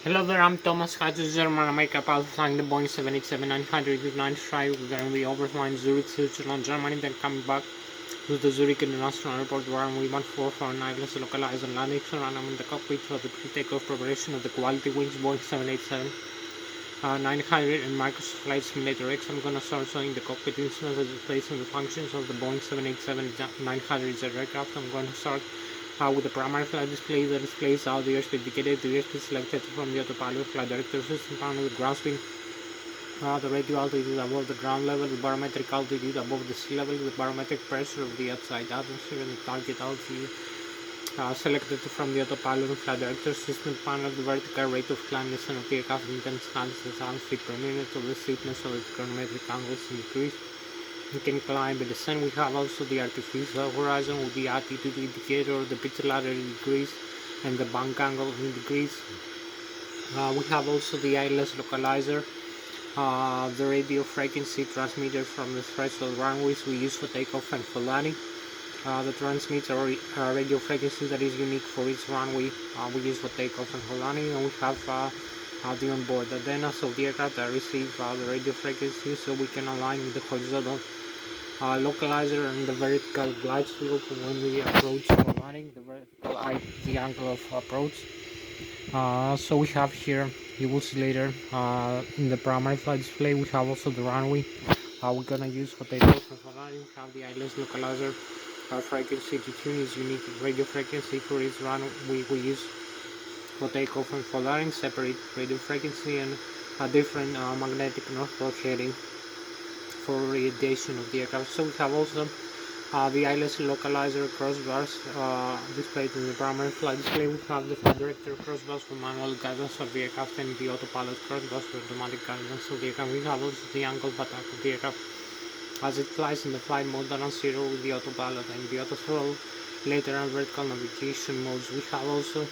Hello there, I'm Thomas Hatsios, German America pilot flying the Boeing 787-900 with 93. We're going to be overflying Zurich, Switzerland, Germany, then coming back to the Zurich International Airport where we 14 for an Lszh localized and landing. So I'm in the cockpit for the pre-takeoff preparation of the quality wings Boeing 787-900 and Microsoft Flight Simulator X. I'm going to start showing the cockpit instruments as displacing the functions of the Boeing 787-900 jet aircraft. I'm going to start with the primary flight display that displays the airspeed indicated, the airspeed selected from the autopilot flight director system panel with ground speed, the radio altitude above the ground level, the barometric altitude above the sea level, the barometric pressure of the outside atmosphere, and the target altitude selected from the autopilot flight director system panel, the vertical rate of climb descent of the aircraft in 10 feet per minute, of the steepness of the chronometric angles in degrees. We can climb and descend. We have also the artificial horizon with the altitude indicator, the pitch ladder in degrees, and the bank angle in degrees. We have also the Lszh localizer, the radio frequency transmitter from the threshold runways we use for takeoff and for landing. The transmitter radio frequency that is unique for each runway we use for takeoff and for landing, and we have the onboard antennas of the aircraft that receive the radio frequency, so we can align with the horizontal localizer and the vertical glide slope when we approach for landing, the vertical the angle of approach. So we have here, you will see later in the primary flight display, we have also the runway we're gonna use for takeoff and for landing. We have the Lszh localizer frequency to tune is unique radio frequency for each runway we use for takeoff and for landing, separate radio frequency and a different magnetic north-south heading for radiation of the aircraft. So we have also the Lszh localizer crossbars displayed in the primary flight display. We have the flight director crossbars for manual guidance of the aircraft and the autopilot crossbars for automatic guidance of the aircraft. We have also the angle of attack of the aircraft as it flies in the flight mode on zero with the autopilot and the auto throttle. Later on vertical navigation modes. We have also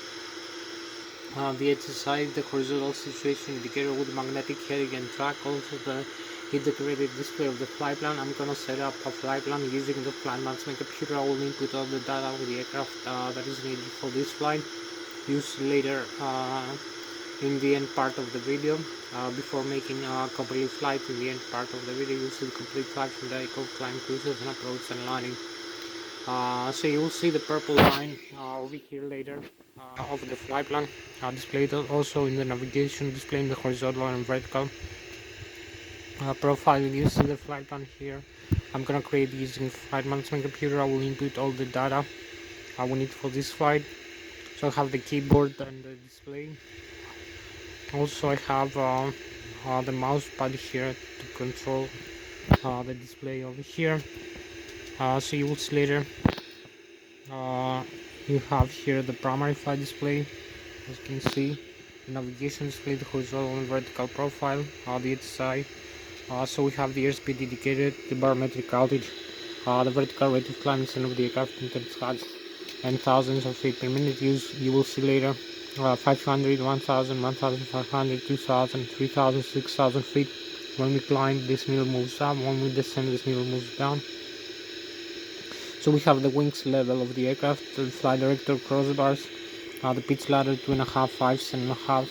the HSI, the horizontal situation indicator with magnetic heading and track, also the integrated display of the flight plan. I'm gonna set up a flight plan using the flight management computer. I will input all the data of the aircraft that is needed for this flight, used later in the end part of the video. Before making a complete flight in the end part of the video, you see the complete flight from the takeoff, climb, cruises, and approach and landing. So you will see the purple line over here later of the flight plan displayed also in the navigation, displaying the horizontal and vertical profile. You see the flight plan here. I'm gonna create using flight management computer. I will input all the data I will need for this flight. So I have the keyboard and the display. Also I have the mouse pad here to control the display over here. So you will see later you have here the primary flight display, as you can see, the navigation display, the horizontal and vertical profile, the HSI. So we have the airspeed indicated, the barometric altitude, the vertical rate of climb descent of the aircraft in terms and thousands of feet per minute. You will see later 500, 1000, 1500, 2000, 3000, 6000 feet. When we climb, this needle moves up. When we descend, this needle moves down. So we have the wings level of the aircraft, the flight director crossbars, the pitch ladder 2.5, 5, 7.5,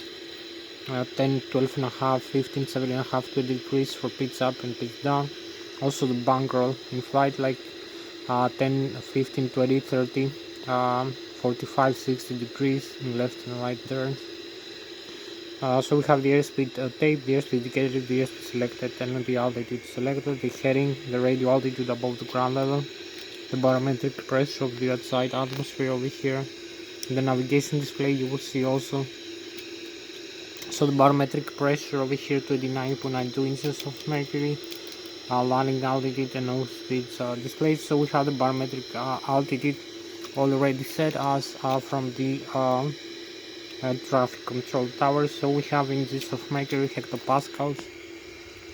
10, 12.5, 15, 7.5, 20 degrees for pitch up and pitch down. Also the bank roll in flight, like 10, 15, 20, 30, 45-60 degrees in left and right turns. So we have the airspeed tape, the airspeed indicator, the airspeed selected, and the altitude selected, the heading, the radio altitude above the ground level, the barometric pressure of the outside atmosphere over here. In the navigation display you will see also, so the barometric pressure over here 29.92 inches of mercury, landing altitude and nose speeds displayed. So we have the barometric altitude already set as from the traffic control tower. So we have inches of mercury hectopascals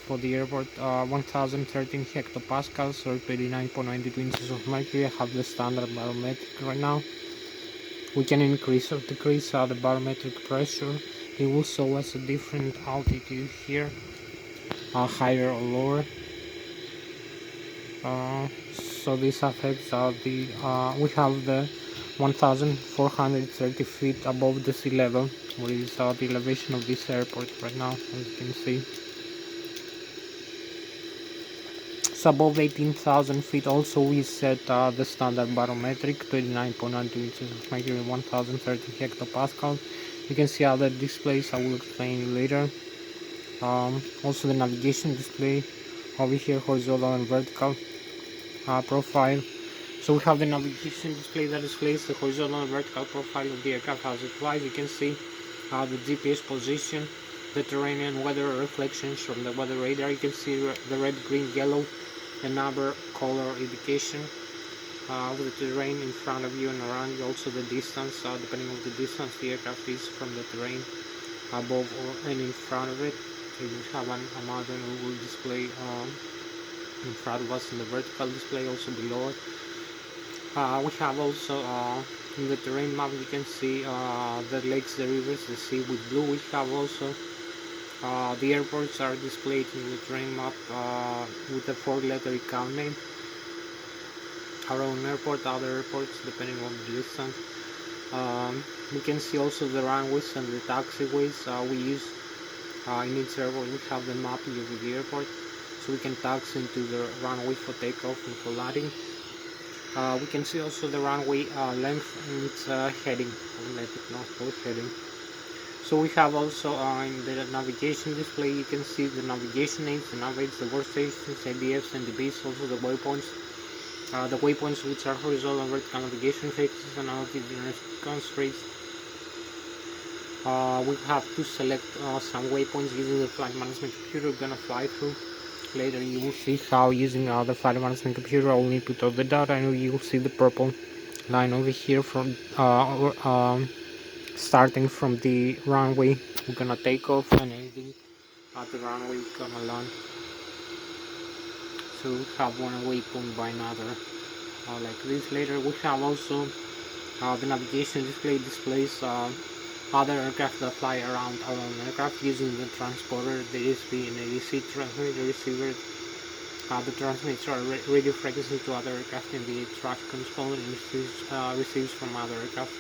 for the airport, 1013 hectopascals or 29.92 inches of mercury. I have the standard barometric right now. We can increase or decrease the barometric pressure. It will show us a different altitude here, higher or lower. So this affects we have the 1430 feet above the sea level, which is the elevation of this airport right now, as you can see. So above 18,000 feet also we set the standard barometric 29.92 inches of mercury, 1030 hectopascal. You can see other displays, I will explain later. Also the navigation display over here, horizontal and vertical profile. So we have the navigation display that displays the horizontal and vertical profile of the aircraft as it flies. You can see the GPS position, the terrain and weather reflections from the weather radar. You can see the red, green, yellow and amber color indication of the terrain in front of you and around you. Also the distance, depending on the distance the aircraft is from the terrain above or and in front of it. So you have a mountain who will display in front of us in the vertical display, also below it. We have also in the terrain map you can see the lakes, the rivers, the sea with blue. We have also the airports are displayed in the terrain map with a 4-letter account name. Our own airport, other airports depending on the distance. We can see also the runways and the taxiways we use in each airport. We have the mapping of the airport, so we can taxi into the runway for takeoff and for landing. We can see also the runway length and its heading, heading. So we have also in the navigation display you can see the navigation names, the navigates, the workstations, ADFs and DBs, also the waypoints. The waypoints which are horizontal and vertical navigation fixes and altitude constraints. We have to select some waypoints using the flight management computer we're gonna fly through. Later you will see how using the flight management computer I will input all the data, and you will see the purple line over here from starting from the runway we're gonna take off and ending at the runway we're gonna land. So we have one waypoint by another like this. Later we have also the navigation display displays other aircraft that fly around our own aircraft using the transponder, the ESP and ADC transmitter receiver. The transmits our radio frequency to other aircraft in the traffic control and receives from other aircraft.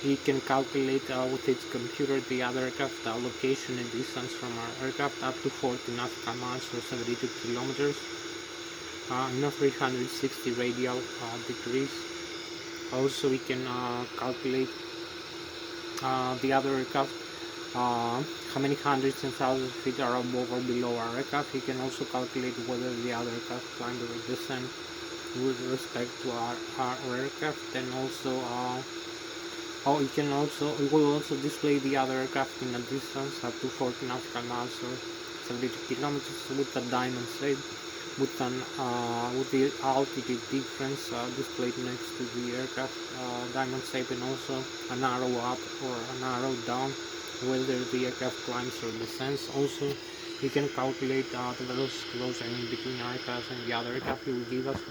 It can calculate with its computer the other aircraft location and distance from our aircraft up to 40 nautical miles or 72 kilometers in 360 radial degrees. Also we can calculate the other aircraft, how many hundreds and thousands of feet are above or below our aircraft. You can also calculate whether the other aircraft climbed or descend with respect to our aircraft, and also it will also display the other aircraft in a distance up to 40 nautical miles or 72 kilometers with a diamond shape, with the altitude difference displayed next to the aircraft diamond shape, and also an arrow up or an arrow down whether the aircraft climbs or descends. Also you can calculate the velocity close in between our aircraft and the other aircraft. It will give us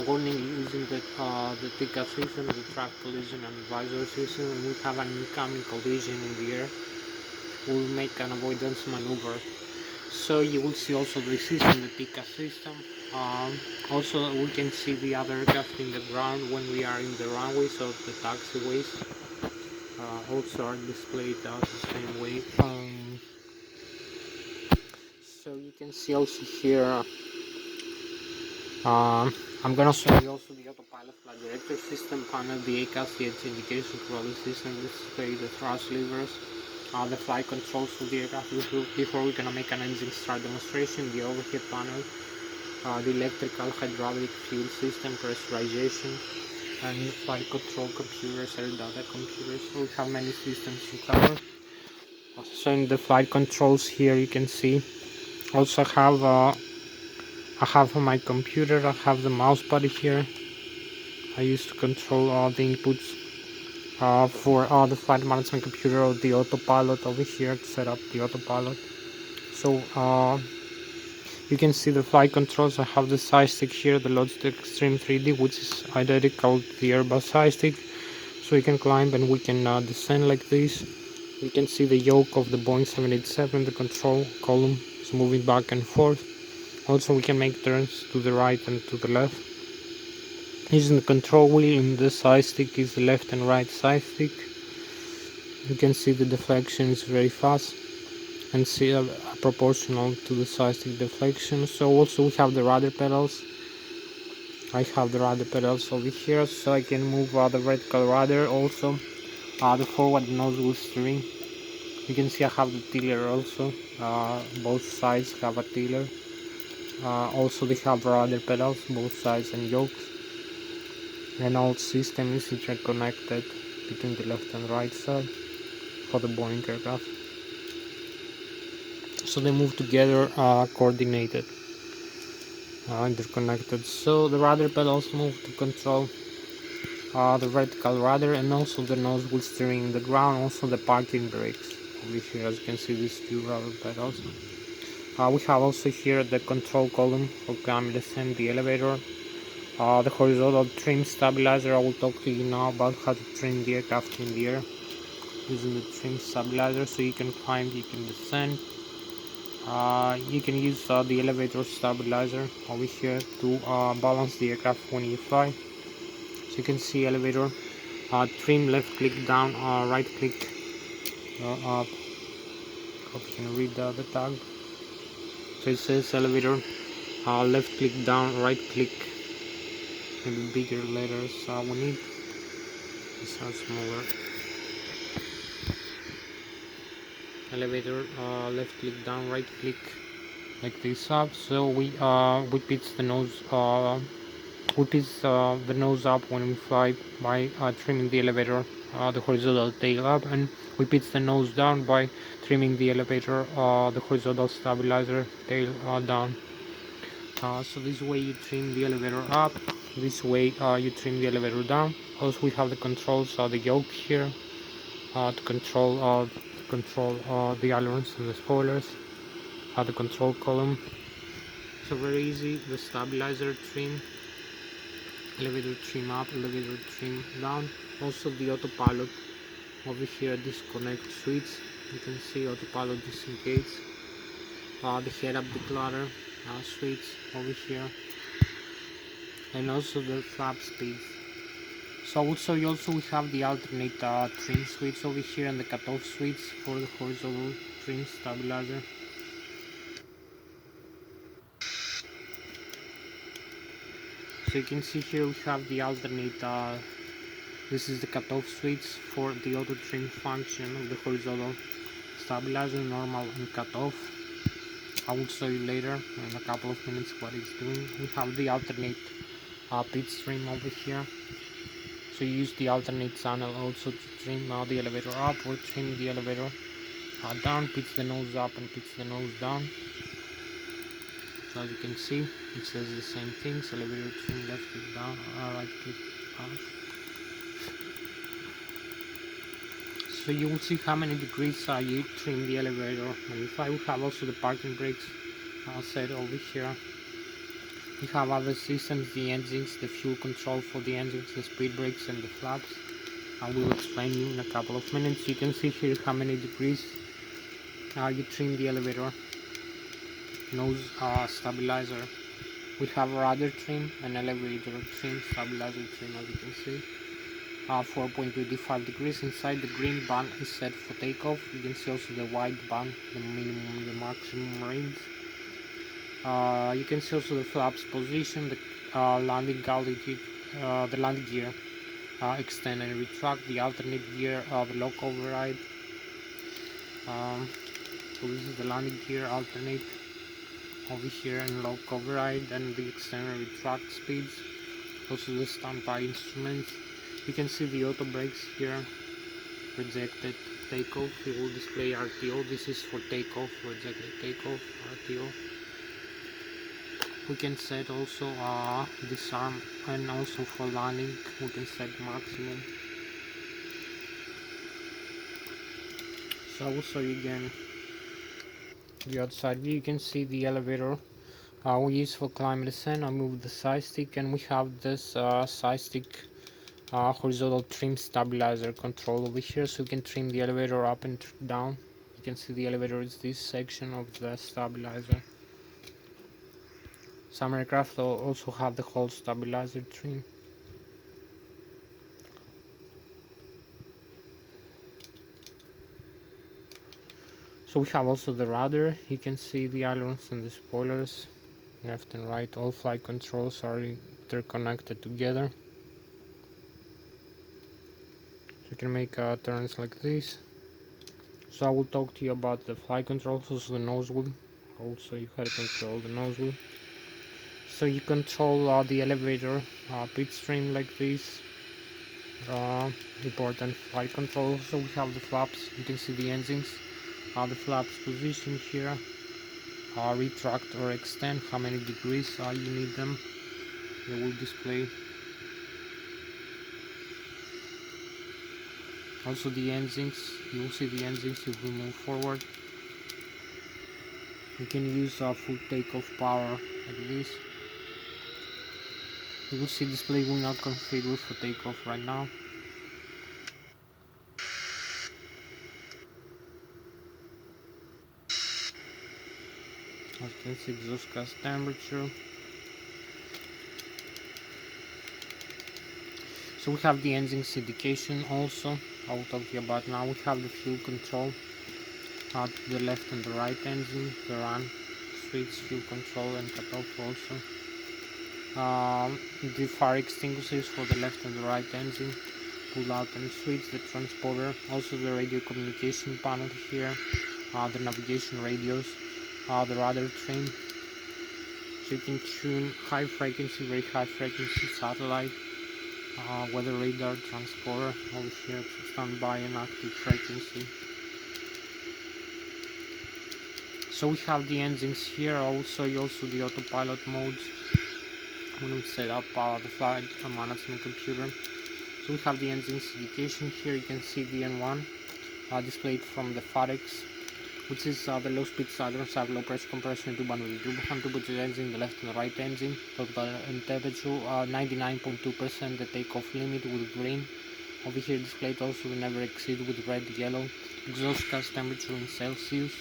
warning using the TICA system, the track collision and advisory system. When we have an incoming collision in the air, we will make an avoidance maneuver. So you will see also the system, the TICA system. Also we can see the other aircraft in the ground when we are in the runway, so the taxiways also are displayed the same way. So you can see also here I'm gonna show you also the autopilot flight director system panel, the ACAS, the edge indication control system, display the thrust levers, the flight controls for the aircraft. Before we're gonna make an engine start demonstration, the overhead panel, the electrical, hydraulic, fuel system, pressurization, and flight control computers, air data computers. So we have many systems to cover. So in the flight controls here you can see also I have on my computer, I have the mouse pad here. I used to control all the inputs for the flight management computer or the autopilot over here to set up the autopilot. So you can see the flight controls. I have the side stick here, the Logitech Extreme 3D, which is identical to the Airbus side stick. So we can climb and we can descend like this. You can see the yoke of the Boeing 787, the control column is moving back and forth. Also we can make turns to the right and to the left. Using the control wheel in the side stick is the left and right side stick. You can see the deflection is very fast and see proportional to the side stick deflection. So also we have the rudder pedals. I have the rudder pedals over here, so I can move the vertical rudder, also the forward nose wheel steering. You can see I have the tiller also, both sides have a tiller. Also they have rudder pedals, both sides and yokes. And all system is interconnected between the left and right side for the Boeing aircraft. So they move together coordinated, interconnected. So the rudder pedals move to control the vertical rudder and also the nose wheel steering in the ground, also the parking brakes. Over here, as you can see, these two rudder pedals. We have also here the control column for climb, descend the elevator. The horizontal trim stabilizer. I will talk to you now about how to trim the aircraft in the air using the trim stabilizer, so you can climb, you can descend. You can use the elevator stabilizer over here to balance the aircraft when you fly. So you can see elevator, trim, left click down, right click up. Hope you can read the tag. So it says elevator, left click down, right click, maybe bigger letters we need. These are smaller. Elevator, left click down, right click, like this up. So we pitch the nose, we pitch the nose up when we fly by trimming the elevator, the horizontal tail up, and we pitch the nose down by trimming the elevator, the horizontal stabilizer tail down. So this way you trim the elevator up, this way you trim the elevator down. Also we have the controls, the yoke here, to control the ailerons and the spoilers, the control column. So very easy. The stabilizer trim, elevator trim up, elevator trim down. Also the autopilot over here, disconnect switch. You can see autopilot disengage. The head up declutter switch over here, and also the flap speed. So also we have the alternate trim switch over here and the cutoff switch for the horizontal trim stabilizer. So you can see here we have the alternate, this is the cutoff switch for the auto trim function of the horizontal stabilizer, normal and cutoff. I will show you later in a couple of minutes what it's doing. We have the alternate pitch trim over here. So you use the alternate channel also to trim the elevator up or trim the elevator down, pitch the nose up and pitch the nose down. So as you can see, it says the same things: elevator trim, left click down, right click up. So you will see how many degrees you trim the elevator. And if I will have also the parking brakes set over here. We have other systems, the engines, the fuel control for the engines, the speed brakes and the flaps. I will explain you in a couple of minutes. You can see here how many degrees you trim the elevator. Nose stabilizer. We have rudder trim and elevator trim, stabilizer trim, as you can see. 4.25 degrees. Inside the green band is set for takeoff. You can see also the white band, the minimum, the maximum range. You can see also the flaps position, the landing altitude, the landing gear extend and retract, the alternate gear, the lock override. So this is the landing gear alternate over here, and lock override, and the extend and retract speeds. Also the standby instruments. You can see the auto brakes here. Rejected takeoff. It will display RTO. This is for takeoff. Rejected takeoff. RTO. We can set also disarm, and also for landing we can set maximum. So I will show you again the outside view. You can see the elevator we use for climb and descent. I move the side stick, and we have this side stick horizontal trim stabilizer control over here, so you can trim the elevator up and down. You can see the elevator is this section of the stabilizer. Some aircraft also have the whole stabilizer trim. So we have also the rudder. You can see the ailerons and the spoilers, left and right. All flight controls are interconnected together. So you can make turns like this. So I will talk to you about the flight controls, also the nose wheel. Also you have to control the nose wheel. So you control the elevator pitch stream like this. Important flight control. So we have the flaps. You can see the engines. The flaps position here. Retract or extend, how many degrees you need them. They will display. Also the engines. You will see the engines if we move forward. You can use full takeoff power like this. You will see display will not configure for takeoff right now. As you can see, exhaust gas temperature. So we have the engines indication also. I will talk to you about now. We have the fuel control to the left and the right engine, the run switch, fuel control, and cutoff also. The fire extinguishers for the left and the right engine, pull out and switch, the transporter, also the radio communication panel here, the navigation radios, the radar trim. So you can tune high frequency, very high frequency satellite, weather radar, transporter over here, standby and active frequency. So we have the engines here. I will show you also the autopilot modes when we set up the flight management computer. So we have the engines indication here. You can see the N1 displayed from the FADEX, which is the low speed cylinders have low pressure compression tube and with turbo engine, the left and the right engine. Total and temperature 99.2%, the takeoff limit with green. Over here displayed also the never exceed with red, yellow. Exhaust gas temperature in Celsius.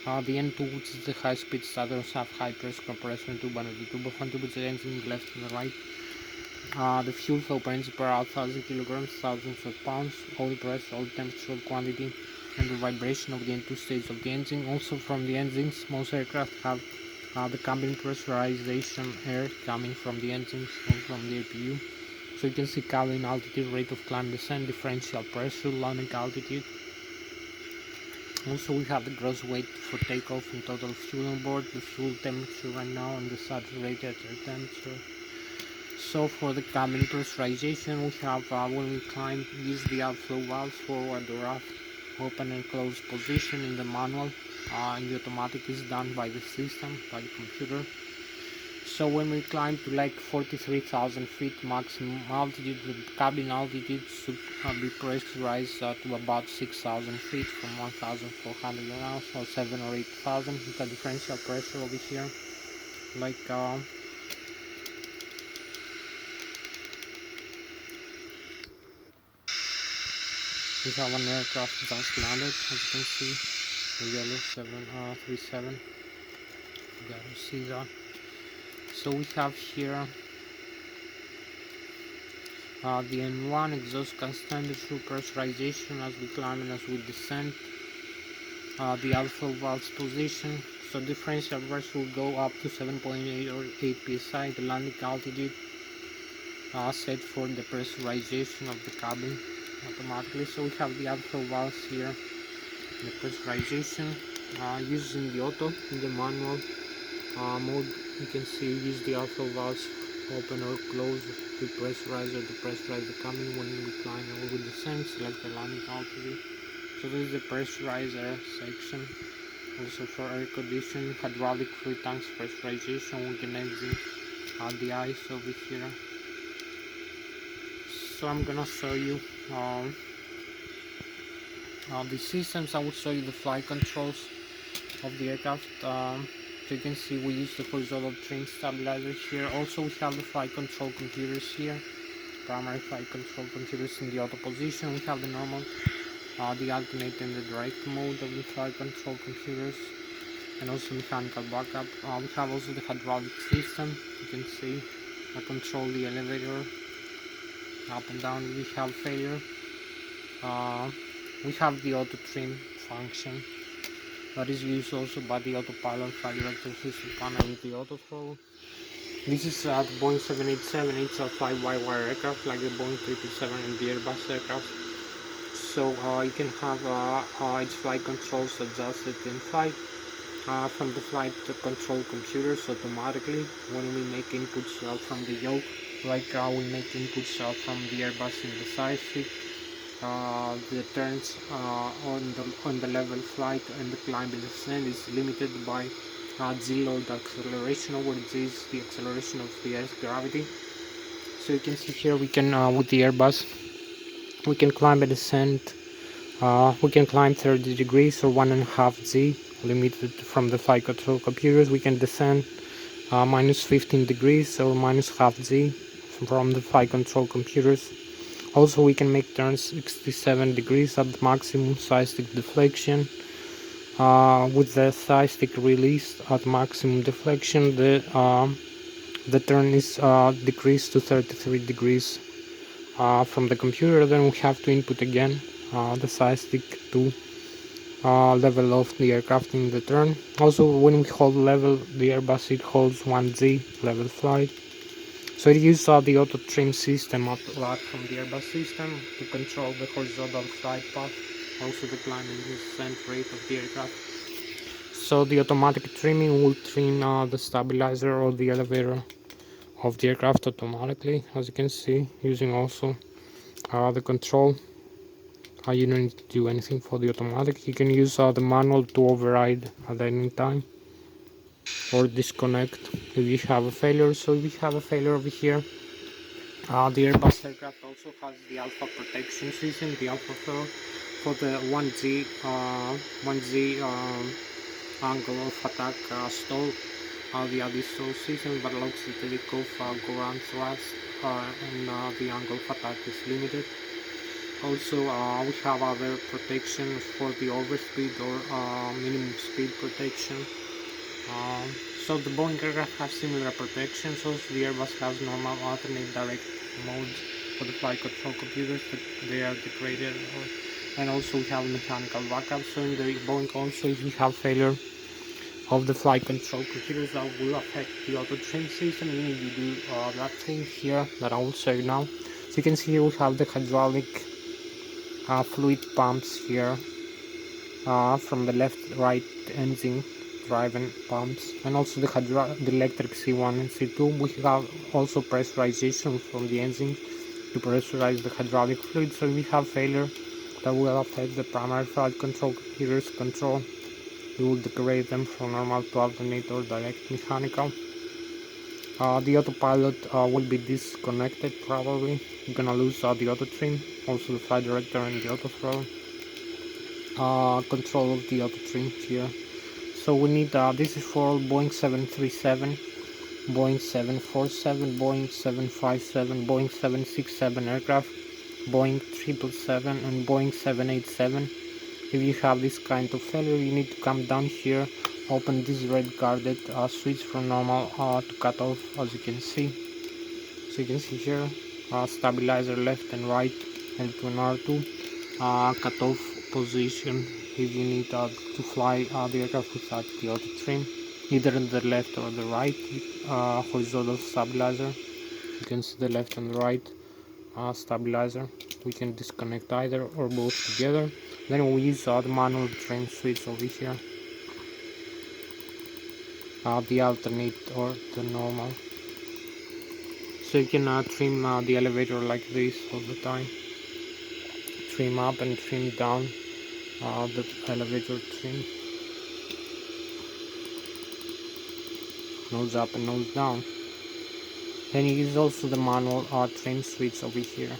The N2, which is the high speed cylinders have high pressure compression tube and the turbo engine, the left and the right. The fuel flow per engine per hour, 1000 kilograms, thousands of pounds, oil pressure, oil temperature, quantity, and the vibration of the N2 stage of the engine. Also from the engines, most aircraft have the cabin pressurization air coming from the engines and from the APU. So you can see cabin altitude, rate of climb, descent, differential pressure, landing altitude. Also we have the gross weight for takeoff and total fuel on board, the fuel temperature right now, and the saturated air temperature. So for the cabin pressurization, we have when we climb, use the outflow valves, forward or aft, open and close position in the manual, and the automatic is done by the system, by the computer. So when we climb to like 43,000 feet maximum altitude, the cabin altitude should be pressurized to about 6,000 feet from 1,400 miles, or 7 or 8,000 with a differential pressure over here. Like we have an aircraft just landed, as you can see, the yellow 737. You gotta see that. So we have here the N1 exhaust gas temperature, pressurization as we climb and as we descend, the outflow valves position. So differential thrust will go up to 7.8 or 8 psi. The landing altitude set for the pressurization of the cabin automatically. So we have the outflow valves here, the pressurization using the auto. In the manual mode, you can see use the outflow valves open or close to pressurize or depressurize the cabin. When we climb or we descend, select the landing altitude. So this is the pressurizer section. Also for air conditioning, hydraulic fluid tanks pressurization, we can exit the ice over here. So I'm gonna show you the systems. I will show you the flight controls of the aircraft. So you can see we use the horizontal trim stabilizer here. Also we have the flight control computers here, primary flight control computers in the auto position. We have the normal, the alternate and the direct mode of the flight control computers, and also mechanical backup. We have also the hydraulic system. You can see I control the elevator up and down. We have failure. We have the auto trim function that is used also by the autopilot flight director system panel with the auto throttle. This is the Boeing 787. It's a fly-by-wire aircraft like the Boeing 777 and the Airbus aircraft. So you can have its flight controls adjusted in flight from the flight control computers automatically when we make inputs from the yoke, like we make inputs from the Airbus in the side stick. The turns on the level flight and the climb and descent is limited by G load acceleration, over G is the acceleration of the Earth's gravity. So you can see here we can with the Airbus we can climb and descend. We can climb 30 degrees or 1.5 G, limited from the flight control computers. We can descend minus 15 degrees or minus half G from the flight control computers. Also we can make turns 67 degrees at the maximum side stick deflection. With the side stick released at maximum deflection, the turn is decreased to 33 degrees from the computer. Then we have to input again the side stick to level off the aircraft in the turn. Also when we hold level, the Airbus it holds 1G level flight. So it uses the auto trim system from the Airbus system to control the horizontal flight path, also the climb and descent rate of the aircraft. So the automatic trimming will trim the stabilizer or the elevator of the aircraft automatically, as you can see, using also the control. You don't need to do anything for the automatic. You can use the manual to override at any time or disconnect if you have a failure. So if you have a failure over here, the Airbus aircraft also has the alpha protection system, the alpha for the 1G angle of attack stall. The additional system that allows the takeoff go around thrust and the angle of attack is limited. Also we have other protection for the overspeed or minimum speed protection. So the Boeing aircraft have similar protections. Also the Airbus has normal alternate direct modes for the flight control computers, but they are degraded. And also we have mechanical backup. So in the Boeing also, if we have failure of the flight control computers, that will affect the auto trim system. You need to do that thing here that I will show you now. So you can see here we have the hydraulic fluid pumps here from the left right engine driven pumps, and also the electric C1 and C2. We have also pressurization from the engine to pressurize the hydraulic fluid. So we have failure that will affect the primary flight control computers control. We will degrade them from normal to alternate or direct mechanical. The autopilot will be disconnected probably. You're gonna lose the auto trim, also the flight director and the auto throttle. Control of the auto trim here. So we need this is for Boeing 737, Boeing 747, Boeing 757, Boeing 767 aircraft, Boeing 777 and Boeing 787. If you have this kind of failure, you need to come down here, open this red guarded switch from normal to cut off, as you can see. So you can see here stabilizer left and right, L2 and R2, cut off position if you need to fly the aircraft without the auto trim, either on the left or the right horizontal stabilizer. You can see the left and right stabilizer. We can disconnect either or both together. Then we use the manual trim switch over here, the alternate or the normal. So you can trim the elevator like this all the time. Trim up and trim down the elevator trim. Nose up and nose down. Then you use also the manual trim switch over here.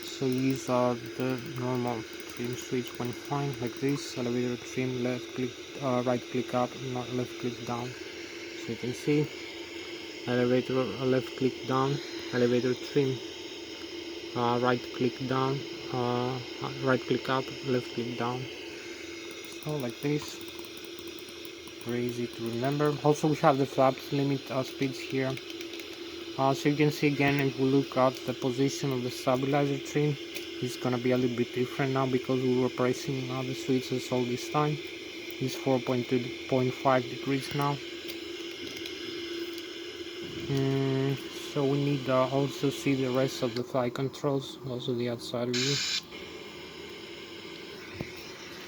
So use the normal trim switch when fine, like this. Elevator trim, left click, right click up, not left click down. So you can see elevator left click down, elevator trim, right click down, right click up, left click down. So like this. Very easy to remember. Also we have the flaps limit speeds here. So you can see again, if we look at the position of the stabilizer trim, it's gonna be a little bit different now because we were pressing the switches all this time. It's 4.2.5 degrees now. So we need also see the rest of the flight controls, also the outside view.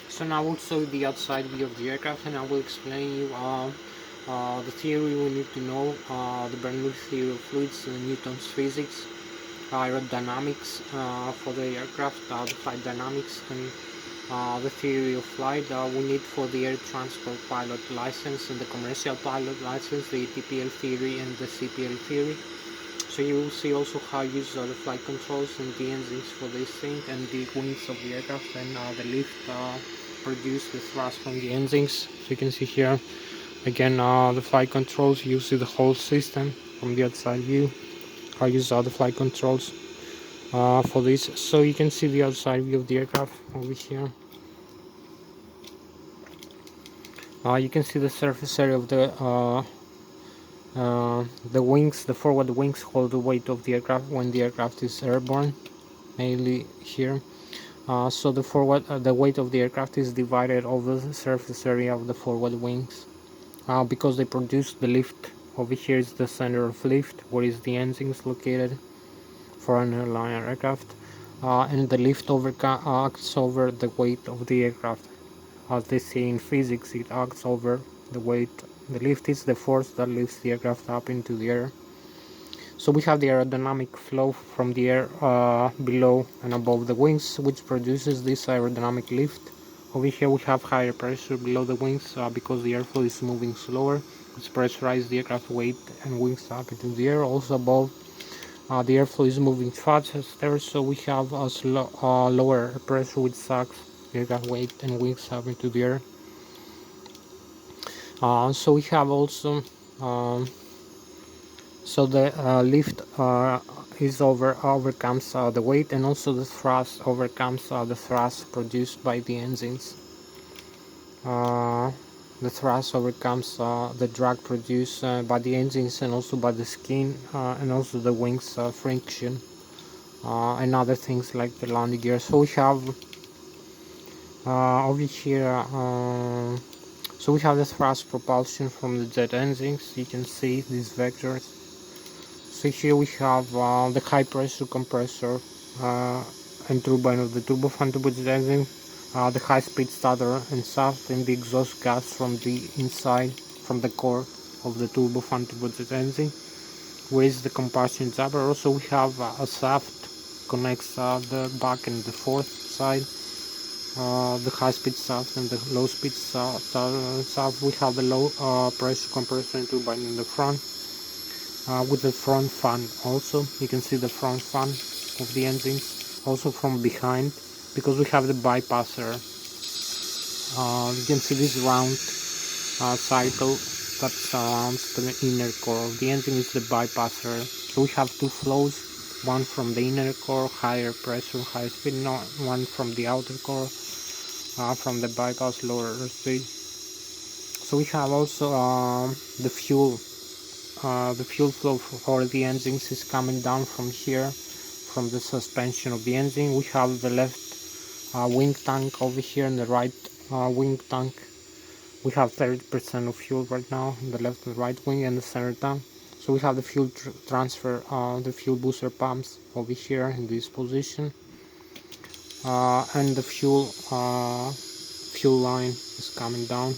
So now we'll show the outside view of the aircraft, and I will explain you the theory we need to know, the Bernoulli theory of fluids, Newton's physics, aerodynamics for the aircraft, the flight dynamics, and the theory of flight we need for the air transport pilot license and the commercial pilot license, the ATPL theory and the CPL theory. So you will see also how you use the flight controls and the engines for this thing, and the wings of the aircraft, and the lift produce the thrust from the engines. So you can see here again the flight controls. You see the whole system from the outside view. I use the flight controls for this. So you can see the outside view of the aircraft over here. You can see the surface area of the wings. The forward wings hold the weight of the aircraft when the aircraft is airborne, mainly here. So the weight of the aircraft is divided over the surface area of the forward wings, because they produce the lift. Over here is the center of lift, where is the engines located for an airliner aircraft, and the lift acts over the weight of the aircraft. As they say in physics, it acts over the weight. The lift is the force that lifts the aircraft up into the air. So we have the aerodynamic flow from the air below and above the wings, which produces this aerodynamic lift. Over here we have higher pressure below the wings because the airflow is moving slower, which pressurizes the aircraft weight and wings up into the air. Also above, the airflow is moving faster, so we have a lower pressure, which sucks the aircraft weight and wings up into the air. So we have also so the lift overcomes the weight, and also the thrust overcomes the thrust produced by the engines. The thrust overcomes the drag produced by the engines, and also by the skin, and also the wings friction, and other things like the landing gear. So we have over here, so we have the thrust propulsion from the jet engines. You can see these vectors. So here we have the high pressure compressor and turbine of the turbofan turbojet engine, the high speed starter and shaft, and the exhaust gas from the inside, from the core of the turbofan turbojet engine, where is the combustion chamber. Also we have a shaft connects the back and the fourth side, the high speed shaft and the low speed shaft. We have the low pressure compressor and turbine in the front, with the front fan. Also you can see the front fan of the engines, also from behind, because we have the bypasser. You can see this round cycle that surrounds the inner core of the engine is the bypasser. So we have two flows, one from the inner core, higher pressure, high speed, one from the outer core, from the bypass, lower speed. So we have also the fuel flow for the engines is coming down from here, from the suspension of the engine. We have the left wing tank over here and the right wing tank. We have 30% of fuel right now in the left and right wing and the center tank. So we have the fuel transfer, the fuel booster pumps over here in this position, and the fuel line is coming down.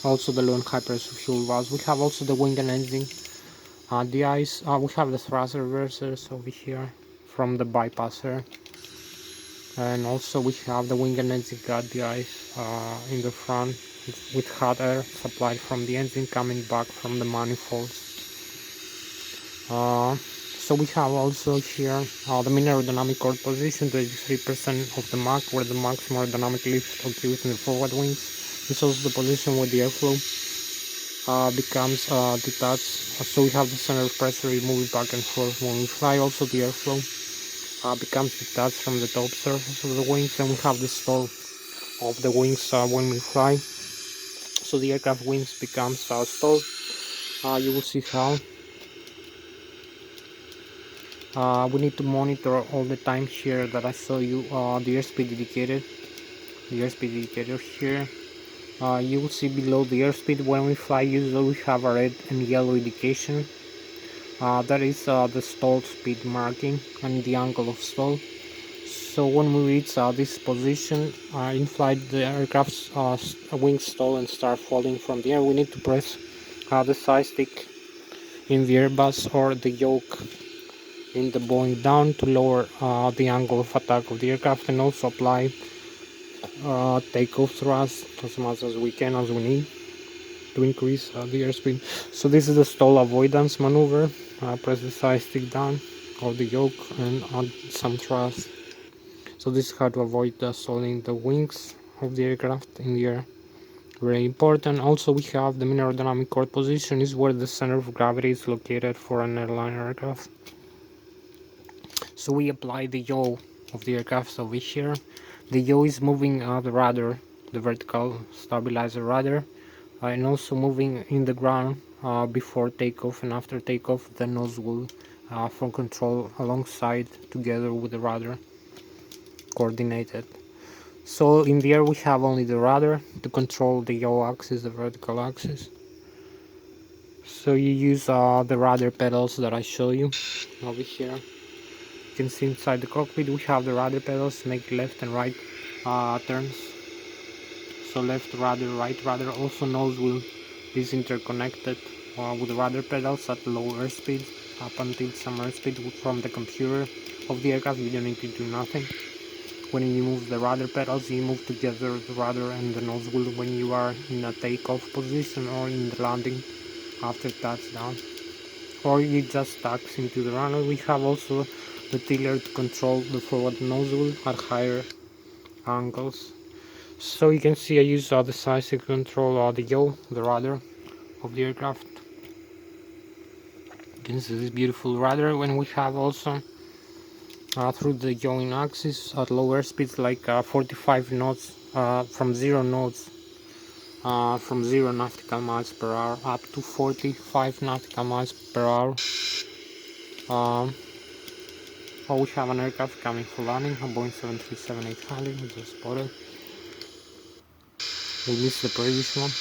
Also the low and high pressure fuel valves. We have also the wing and engine DIs. We have the thrust reversers over here from the bypasser, and also we have the wing and engine guard DIs in the front with hot air supplied from the engine coming back from the manifolds. So we have also here the mean aerodynamic chord position to 83% of the Mach, where the maximum aerodynamic lift occurs in the forward wings. This is also the position where the airflow becomes detached. So we have the center of pressure moving back and forth when we fly. Also the airflow becomes detached from the top surface of the wings, and we have the stall of the wings when we fly. So the aircraft wings becomes stalled. You will see how. We need to monitor all the time here that I show you the airspeed indicator. The airspeed indicator here. You will see below the airspeed when we fly. Usually we have a red and yellow indication. That is the stall speed marking and the angle of stall. So when we reach this position in flight, the aircraft's wings stall and start falling from the air. We need to press the side stick in the Airbus or the yoke in the Boeing down to lower the angle of attack of the aircraft, and also apply takeoff thrust as much as we can, as we need, to increase the airspeed. So this is the stall avoidance maneuver. Press the side stick down of the yoke and add some thrust. So this is how to avoid stalling the wings of the aircraft in the air. Very important. Also we have the mean aerodynamic chord position, is where the center of gravity is located for an airliner aircraft. So we apply the yaw of the aircraft over here. The yaw is moving the rudder, the vertical stabilizer rudder, and also moving in the ground before takeoff and after takeoff. The nose will from control alongside together with the rudder, coordinated. So in the air we have only the rudder to control the yaw axis, the vertical axis. So you use the rudder pedals that I show you over here. You can see inside the cockpit we have the rudder pedals to make left and right turns. So left rudder, right rudder. Also nose wheel is interconnected with the rudder pedals at low airspeed up until some airspeed from the computer of the aircraft. You don't need to do nothing. When you move the rudder pedals, you move together the rudder and the nose wheel when you are in a takeoff position or in the landing after touchdown, or you just tax into the runway. We have also the tiller to control the forward nose wheel at higher angles. So you can see I use the size to control the yaw, the rudder of the aircraft. You can see this beautiful rudder. When we have also through the yawing axis at lower speeds like 45 knots from 0 knots, from 0 nautical miles per hour up to 45 nautical miles per hour. Oh, we have an aircraft coming for landing, a Boeing 737-800, we just spotted. We missed the previous one.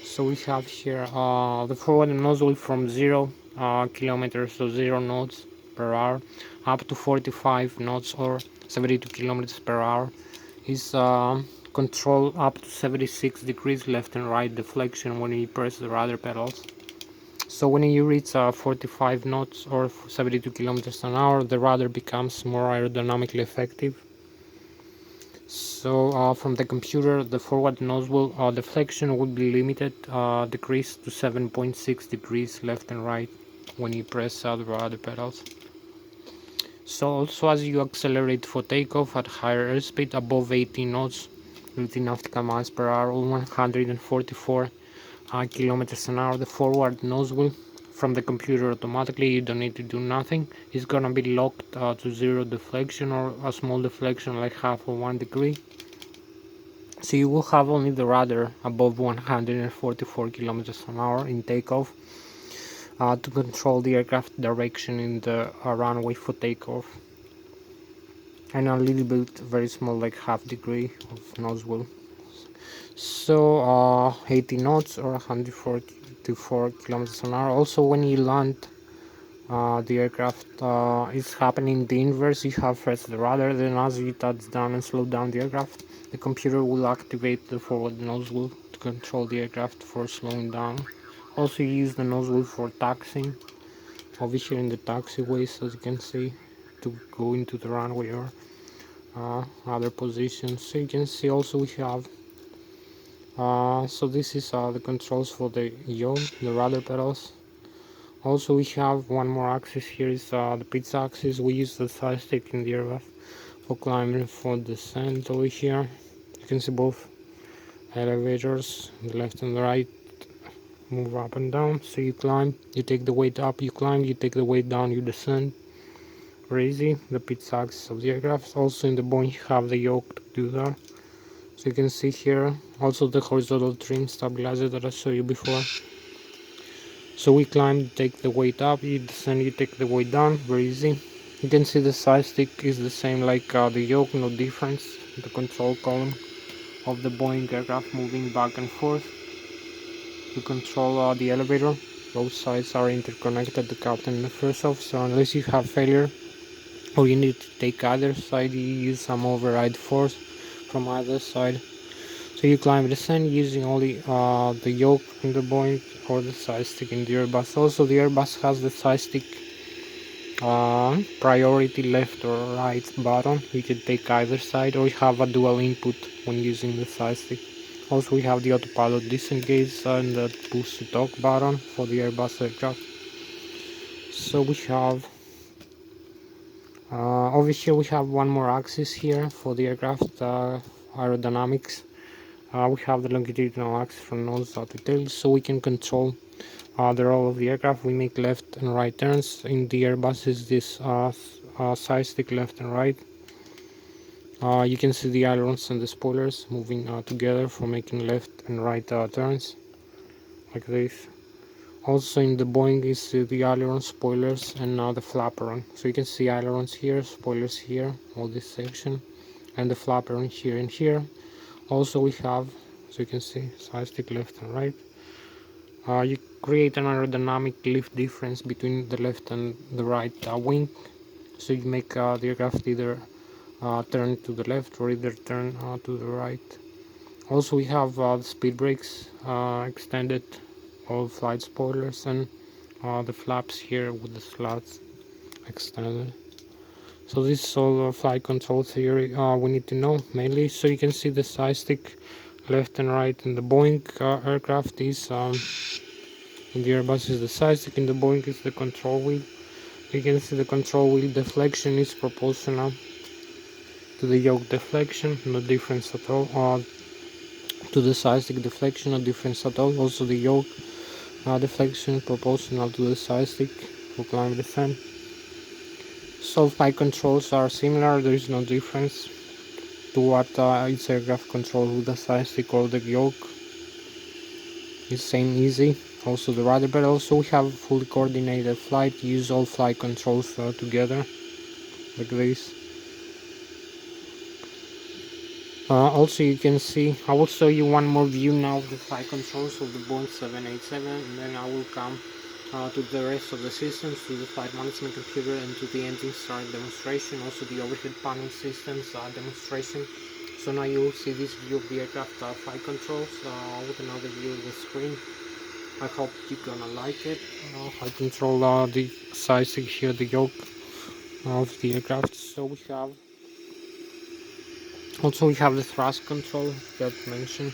So we have here the forward nozzle from 0 kilometers, so 0 knots per hour, up to 45 knots or 72 kilometers per hour. Is control up to 76 degrees left and right deflection when you press the rudder pedals. So when you reach 45 knots or 72 kilometers an hour, the rudder becomes more aerodynamically effective. So from the computer, the forward nozzle deflection would be limited, decreased to 7.6 degrees left and right when you press the rudder pedals. So also as you accelerate for takeoff at higher airspeed above 18 knots, 18 nautical miles per hour or 144 kilometers an hour, the forward nozzle from the computer automatically, you don't need to do nothing, it's gonna be locked to 0 deflection or a small deflection like half of 1 degree. So you will have only the rudder above 144 kilometers an hour in takeoff. to control the aircraft direction in the runway for takeoff, and a little bit very small, like half degree of nose wheel. So 80 knots or 144 kilometers an hour. Also, when you land the aircraft is happening the inverse. You have first the rudder, then as you touch down and slow down the aircraft, the computer will activate the forward nose wheel to control the aircraft for slowing down. Also, you use the nose wheel for taxiing, obviously in the taxiways, as you can see, to go into the runway or other positions. So you can see also we have so this is the controls for the yaw, the rudder pedals. Also we have one more axis here, is the pitch axis. We use the side stick in the Airbus for climbing, for descent. Over here you can see both elevators, the left and the right, move up and down. So you climb, you take the weight up, you climb, you take the weight down, you descend. Very easy. The pitch axis of the aircraft. Also in the Boeing you have the yoke to do that. So you can see here also the horizontal trim stabilizer that I showed you before. So we climb, take the weight up, you descend, you take the weight down, very easy. You can see the side stick is the same like the yoke, no difference. The control column of the Boeing aircraft moving back and forth to control the elevator. Both sides are interconnected, the captain and the first officer. Unless you have failure or you need to take either side, you use some override force from either side. So you climb, descend using only the yoke in the Boeing or the side stick in the Airbus. Also the Airbus has the side stick priority left or right button. You can take either side, or you have a dual input when using the side stick. Also we have the autopilot disengage and the push to talk button for the Airbus aircraft. So we have over here we have one more axis here for the aircraft aerodynamics. We have the longitudinal axis from nose to tail, so we can control the roll of the aircraft. We make left and right turns. In the Airbus is this side stick left and right. You can see the ailerons and the spoilers moving together for making left and right turns, like this. Also in the Boeing is the aileron, spoilers, and now the flaperon. So you can see ailerons here, spoilers here, all this section, and the flaperon here and here. Also we have, so you can see, side stick left and right. You create an aerodynamic lift difference between the left and the right wing. So you make the aircraft either turn to the left or either turn to the right. Also we have the speed brakes extended, all flight spoilers, and the flaps here with the slats extended. So this is all flight control theory we need to know mainly. So you can see the side stick left and right in the Boeing aircraft is in the Airbus is the side stick, in the Boeing is the control wheel. You can see the control wheel deflection is proportional to the yoke deflection, no difference at all. To the side stick deflection, no difference at all. Also the yoke deflection proportional to the side stick for climb descent. So flight controls are similar, there is no difference to what each aircraft controls with the side stick or the yoke. It's same easy. Also the rudder, but also we have fully coordinated flight, use all flight controls together, like this. Also you can see, I will show you one more view now of the flight controls of the Boeing 787, and then I will come to the rest of the systems, to the flight management computer, and to the engine start demonstration, also the overhead panel systems demonstration. So now you will see this view of the aircraft flight controls with another view of the screen. I hope you're gonna like it. I control the side stick here, the yoke of the aircraft. So we have also the thrust control that mentioned.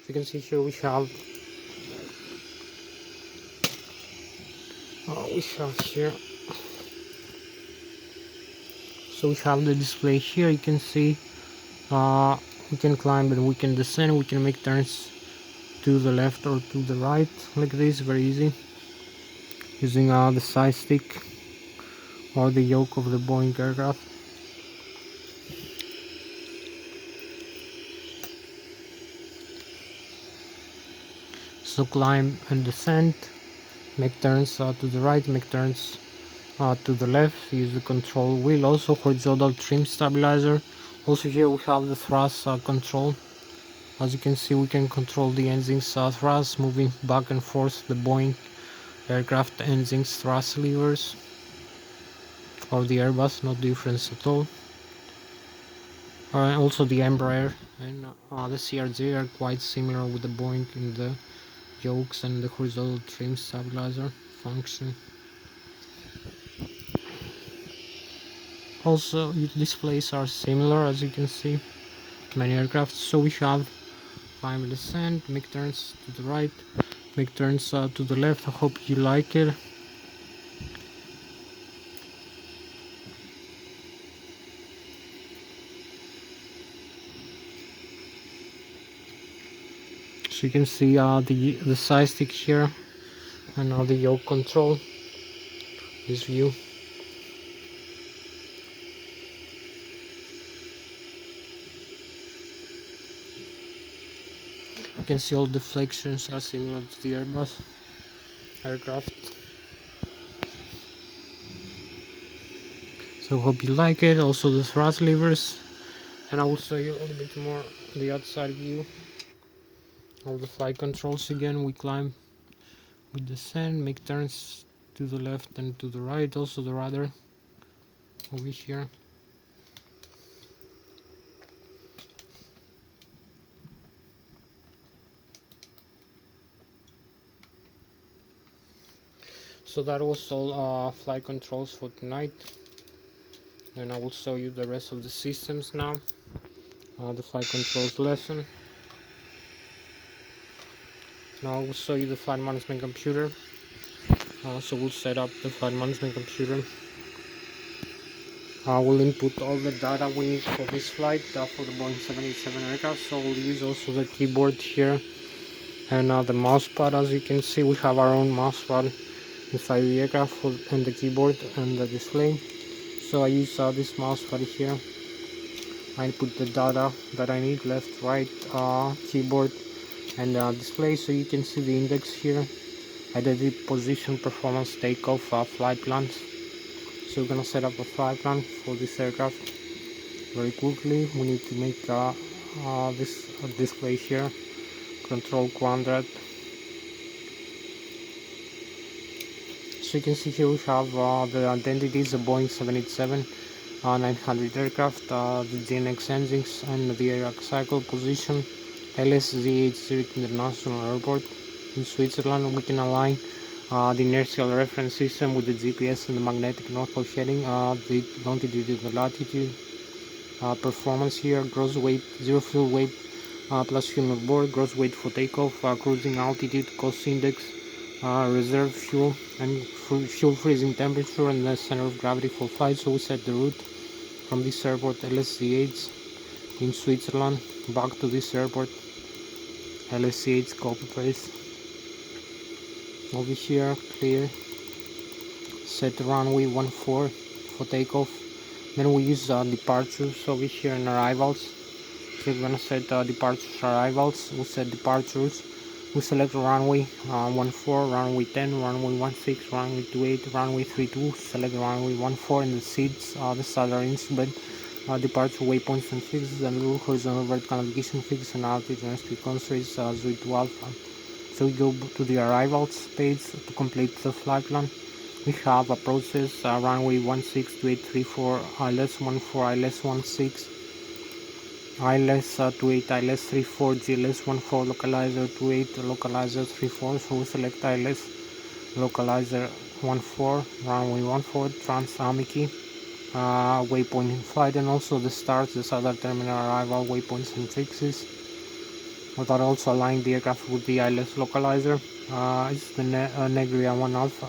You can see here we have here. So we have the display here. You can see we can climb and we can descend. We can make turns to the left or to the right, like this, very easy, using the side stick or the yoke of the Boeing aircraft. So climb and descend, make turns to the right, make turns to the left, use the control wheel. Also horizontal trim stabilizer. Also here we have the thrust control. As you can see, we can control the engine's thrust, moving back and forth the Boeing aircraft engine's thrust levers, or the Airbus, no difference at all. Also the Embraer and the CRJ are quite similar with the Boeing in the yokes and the horizontal trim stabilizer function. Also displays are similar, as you can see, many aircraft. So we have climb descent, make turns to the right, make turns to the left. I hope you like it. So you can see the side stick here and now the yoke control, this view. You can see all the flexions are similar to the Airbus aircraft. So hope you like it. Also the thrust levers, and I will show you a little bit more the outside view. All the flight controls again. We climb, we descend, make turns to the left and to the right. Also the rudder over here. So that was all flight controls for tonight, and I will show you the rest of the systems now. The flight controls lesson. Now I will show you the flight management computer. So we'll set up the flight management computer. We'll input all the data we need for this flight for the Boeing 787 aircraft. So we'll use also the keyboard here and the mousepad. As you can see, we have our own mousepad inside the aircraft and the keyboard and the display. So I use this mousepad here. I input the data that I need, left, right, keyboard and display. So you can see the index here. I did the position, performance, takeoff, flight plans. So we're gonna set up a flight plan for this aircraft very quickly. We need to make this display here, control quadrant. So you can see here we have the identities of Boeing 787 900 aircraft, the GNX engines and the air cycle position, Lszh Zurich International Airport in Switzerland. We can align the inertial reference system with the GPS and the magnetic north pole heading, the longitude and the latitude, performance here, gross weight, zero fuel weight plus fuel on board, gross weight for takeoff, cruising altitude, cost index, reserve fuel and fuel freezing temperature and the center of gravity for flight. So we set the route from this airport, Lszh in Switzerland, back to this airport, Lszh, copy paste. Over here, clear, set runway 14 for takeoff. Then we use departures over here in arrivals. So we're gonna set departures arrivals. We set departures. We select runway 14, runway 10, runway 16, runway 28, runway 32. Select runway 14 in the seats. The starter instrument, departure waypoints and fixes, and rule horizontal vertical navigation fix and altitude and speed constraints 0 to alpha. So we go to the arrivals page to complete the flight plan. We have a process runway 16 to 834, ILS 14, ILS 16, ILS 28, ILS 34, GLS 14, localizer 28, localizer 34. So we select ILS, localizer 14, runway 14, trans Amiki, waypoint in flight, and also the starts, the southern terminal arrival waypoints and fixes. That also align the aircraft with the ILS localizer. It's the Negria 1 Alpha.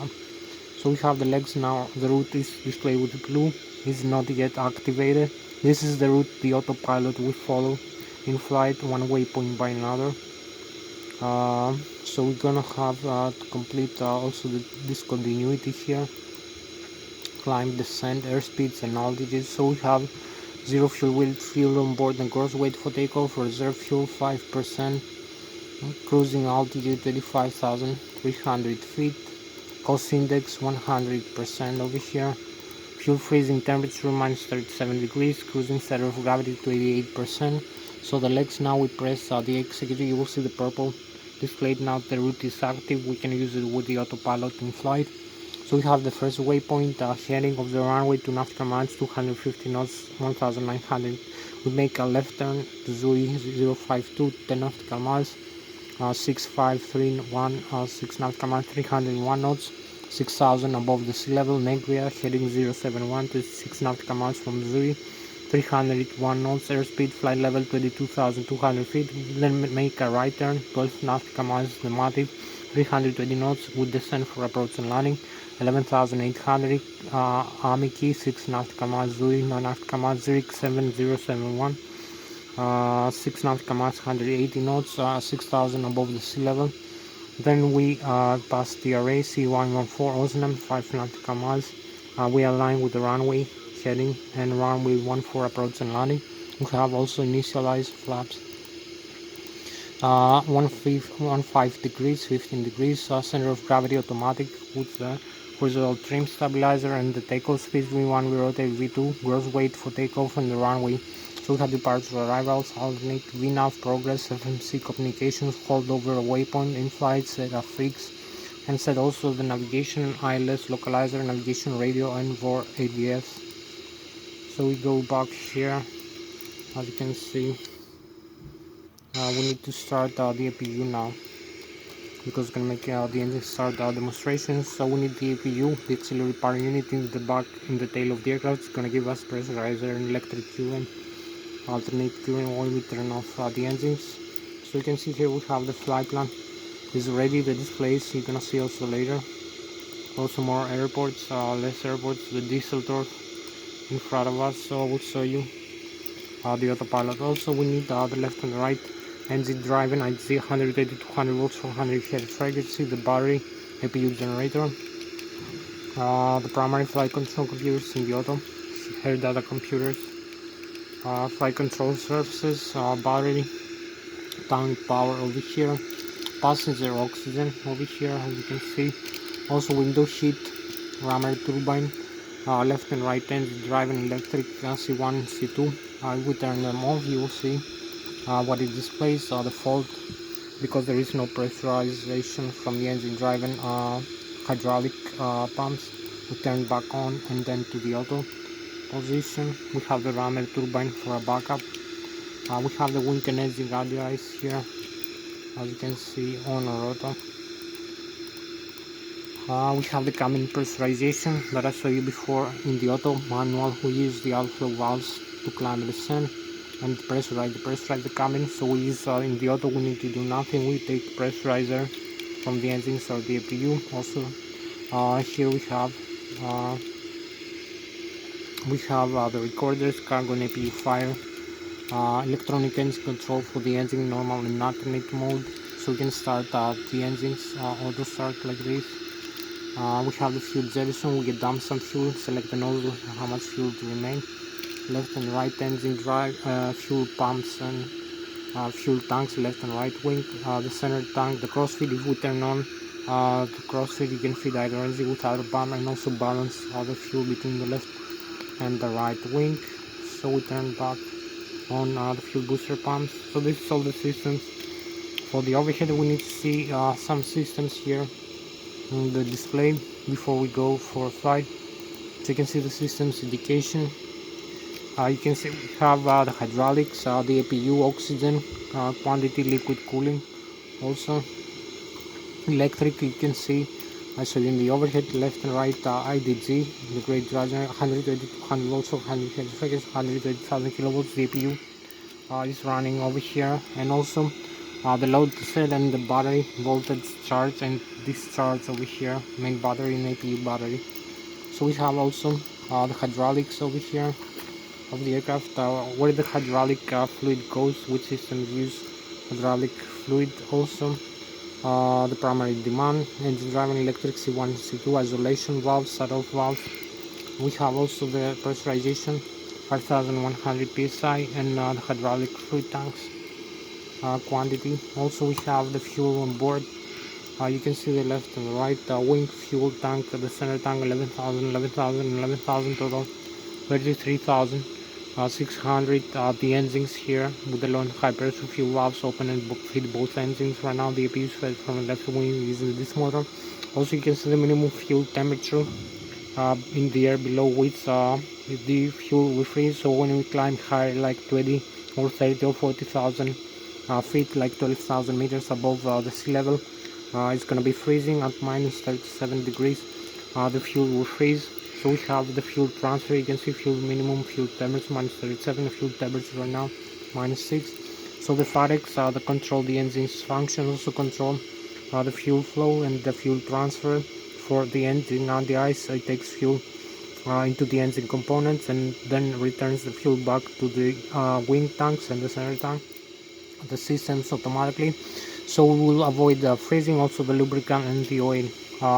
So we have the legs now. The route is displayed with blue. It's not yet activated. This is the route the autopilot will follow in flight, one waypoint by another. So we're gonna have to complete also the discontinuity here. Climb, descent, airspeeds and altitudes. So we have zero fuel on board and gross weight for takeoff, reserve fuel 5%, cruising altitude 25,300 feet, Cost index 100% over here. Fuel freezing temperature minus 37 degrees. Cruising center of gravity to 88%. So the legs, now we press the executive, you will see the purple displayed. Now the route is active. We can use it with the autopilot in flight. So we have the first waypoint, heading of the runway to nautical miles 250 knots, 1900. We make a left turn to Zurich 052, 10 nautical miles, 6531, 6 nautical miles, 301 knots, 6000 above the sea level. Negria heading 071 to 6 nautical miles from Zurich, 301 knots, airspeed, flight level 22,200 feet. Then make a right turn, 12 nautical miles, the Matic, 320 knots, with descent for approach and landing. 11,800, Amiki, 6 nautical miles, Zurich, 9 nautical miles, Zurich 7071, 6 nautical miles, 180 knots, 6,000 above the sea level. Then we pass the array C114 Osnam, 5 nautical miles. We align with the runway heading and runway 14 approach and landing. We have also initialized flaps. 15 degrees, 15 degrees, center of gravity automatic with the horizontal trim stabilizer, and the takeoff speed V1, we rotate V2, gross weight for takeoff and the runway. So we have departure arrivals, alternate VNAV progress, FMC communications, hold over a waypoint, in-flight, set a fix, and set also the navigation, ILS, localizer, navigation radio, and VOR ABS. So we go back here, as you can see. We need to start the APU now, because we're going to make the engine start demonstrations. So we need the APU, the auxiliary power unit, in the back, in the tail of the aircraft. It's going to give us pressurizer and electric cooling, alternate cooling while we turn off the engines. So you can see here we have the flight plan is ready, the displays you're going to see also later. Also more airports, less airports, the diesel torque in front of us, so I will show you the autopilot. Also we need the left and the right engine driving. I see 180 to 200 volts for 100 head frequency, the battery, APU generator, the primary flight control computers in the auto, air data computers, flight control surfaces, battery, tank power over here, passenger oxygen over here, as you can see. Also window heat, rammer turbine, left and right engine driving, electric, C1, C2. We turn them off, you will see what it displays, the fault, because there is no pressurization from the engine driving hydraulic pumps. We turn back on and then to the auto position. We have the rammer turbine for a backup. We have the wing and engine guides here, as you can see, on or auto. We have the cabin pressurization that I showed you before in the auto manual. We use the outflow valves to climb the descent and pressurize the cabin. So we use in the auto, we need to do nothing. We take pressurizer from the engines or the APU. Also here we have the recorders, cargo and APU fire, electronic engine control for the engine, normal and alternate mode. So we can start the engines auto start like this. We have the fuel jettison. We can dump some fuel, select the nozzle, how much fuel to remain. Left and right engine drive, fuel pumps and fuel tanks, left and right wing. The center tank, the crossfeed, if we turn on the crossfeed, you can feed either engine without a pump, and also balance the fuel between the left and the right wing. So we turn back on the fuel booster pumps. So this is all the systems. For the overhead, we need to see some systems here on the display before we go for a flight. So you can see the systems indication. You can see we have the hydraulics, the APU, oxygen, quantity, liquid cooling. Also electric, you can see I showed you in the overhead, left and right IDG, the great driver, 120 to 100 volts of 100 frequency, 120,000 kilovolts. The APU is running over here, and also the load set and the battery voltage charge and discharge over here, main battery and APU battery. So we have also the hydraulics over here of the aircraft, where the hydraulic fluid goes, which systems use hydraulic fluid. Also the primary demand, engine driving, electric, C1, C2, isolation valve, set-off valve. We have also the pressurization, 5100 psi, and the hydraulic fluid tanks quantity. Also we have the fuel on board, You can see the left and the right wing, fuel tank, the center tank 11,000, 11,000, 11,000 total, 33,600. The engines here with the low and high pressure fuel valves open and feed both engines. Right now the APU is fed from the left wing using this motor. Also you can see the minimum fuel temperature in the air below which the fuel will freeze. So when we climb higher like 20 or 30 or 40,000 feet, like 12,000 meters above the sea level, it's gonna be freezing at minus 37 degrees. The fuel will freeze. So we have the fuel transfer. You can see fuel minimum, fuel temperature minus 37, fuel temperature right now minus 6. So the FAREX that control the engine's function also control the fuel flow and the fuel transfer for the engine. On the ice it takes fuel into the engine components and then returns the fuel back to the wing tanks and the center tank, the systems automatically. So we will avoid the freezing. Also the lubricant and the oil.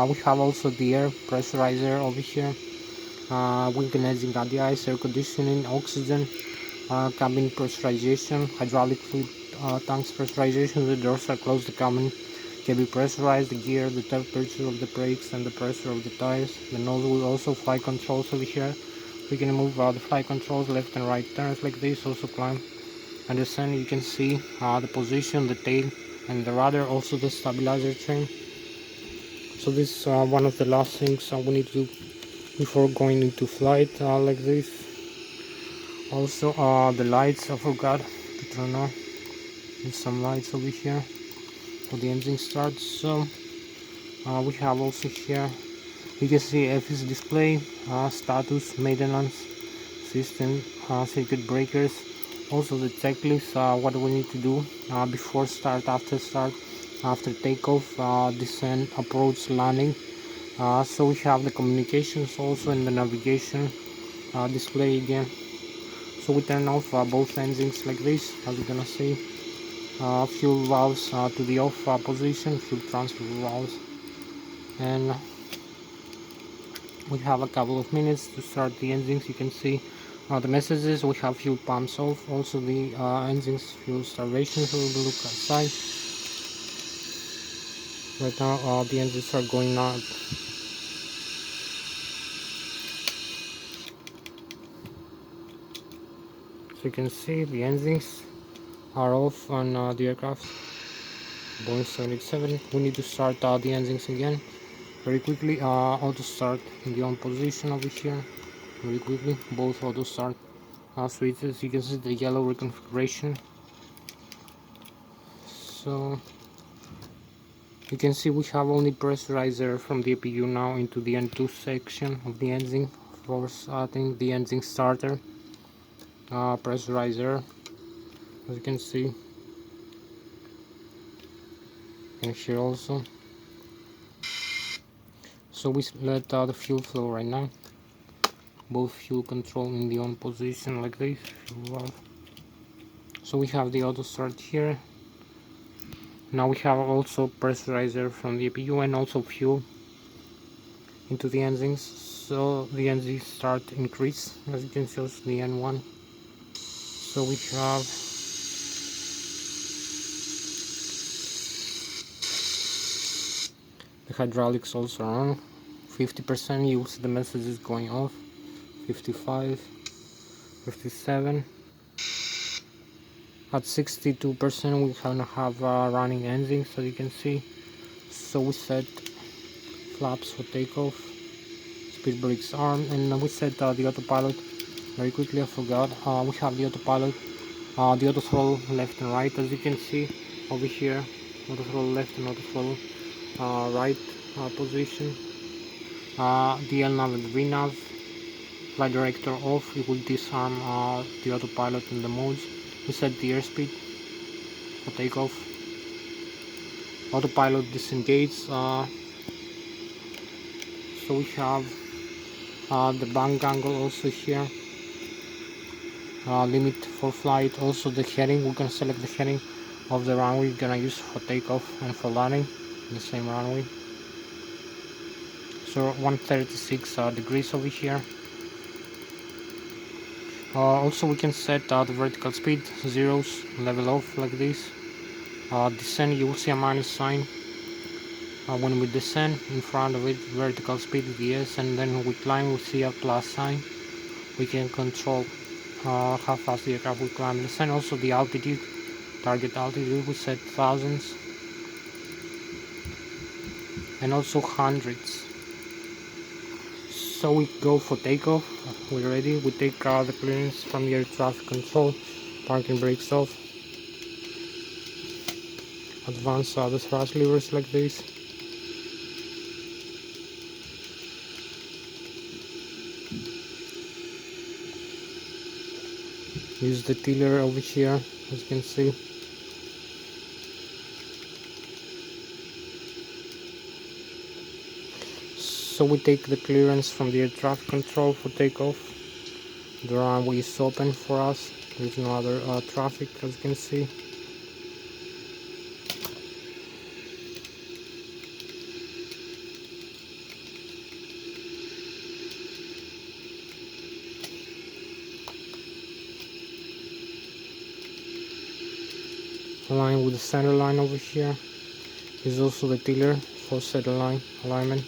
We have also the air pressurizer over here, wing and engine on the ice, air conditioning, oxygen, cabin pressurization, hydraulic fluid tanks pressurization. The doors are closed, the cabin can be pressurized, the gear, the temperature of the brakes and the pressure of the tires. The nose will also fly controls over here. We can move the fly controls, left and right turns like this, also climb and descend. You can see the position, the tail and the rudder, also the stabilizer chain. So this is one of the last things we need to do before going into flight, like this. Also the lights, I forgot to turn on. There's some lights over here for the engine starts. So we have also here, you can see FS display, status, maintenance, system, circuit breakers, also the checklist, what we need to do before start, after start, after takeoff, descent, approach, landing. So we have the communications also in the navigation display again. So we turn off both engines like this, as you're gonna see. Fuel valves to the off position, fuel transfer valves, and we have a couple of minutes to start the engines. You can see the messages. We have fuel pumps off, also the engines fuel starvation. So we'll look outside. Right now the engines are going out. So you can see the engines are off on the aircraft Boeing 787. We need to start the engines again very quickly. Auto start in the on position over here very quickly. Both auto start switches. You can see the yellow reconfiguration. So you can see we have only pressurizer from the APU now into the N2 section of the engine for starting the engine starter. Pressurizer, as you can see, and here also. So we let the fuel flow right now. Both fuel control in the on position like this. So we have the auto start here. Now we have also pressurizer from the APU and also fuel into the engines. So the engines start increase, as you can see, also the N1. So we have the hydraulics also on 50%. You see the messages going off. 55, 57. At 62% we gonna have running engines, so you can see. So we set flaps for takeoff, speed brakes arm, and we set the autopilot very quickly. I forgot. We have the autopilot, the auto throttle left and right, as you can see over here. Auto throttle left and auto throttle right position. The LNAV and VNAV. Flight director off. It will disarm the autopilot in the modes. We set the airspeed for takeoff. Autopilot disengage. So we have the bank angle also here. Limit for flight. Also the heading. We can select the heading of the runway we're gonna use for takeoff and for landing. The same runway. So 136 degrees over here. Also we can set the vertical speed, zeros, level off like this. Descent, you will see a minus sign. When we descend, in front of it vertical speed VS, and then we climb, we see a plus sign. We can control how fast the aircraft will climb and descend. Also the altitude, target altitude, we set thousands and also hundreds. So we go for takeoff. We're ready. We take the clearance from the air traffic control, parking brakes off, advance the thrust levers like this. Use the tiller over here, as you can see. So we take the clearance from the air traffic control for takeoff. The runway is open for us. There's no other traffic, as you can see. Align with the center line over here. Is also the tiller for center line alignment.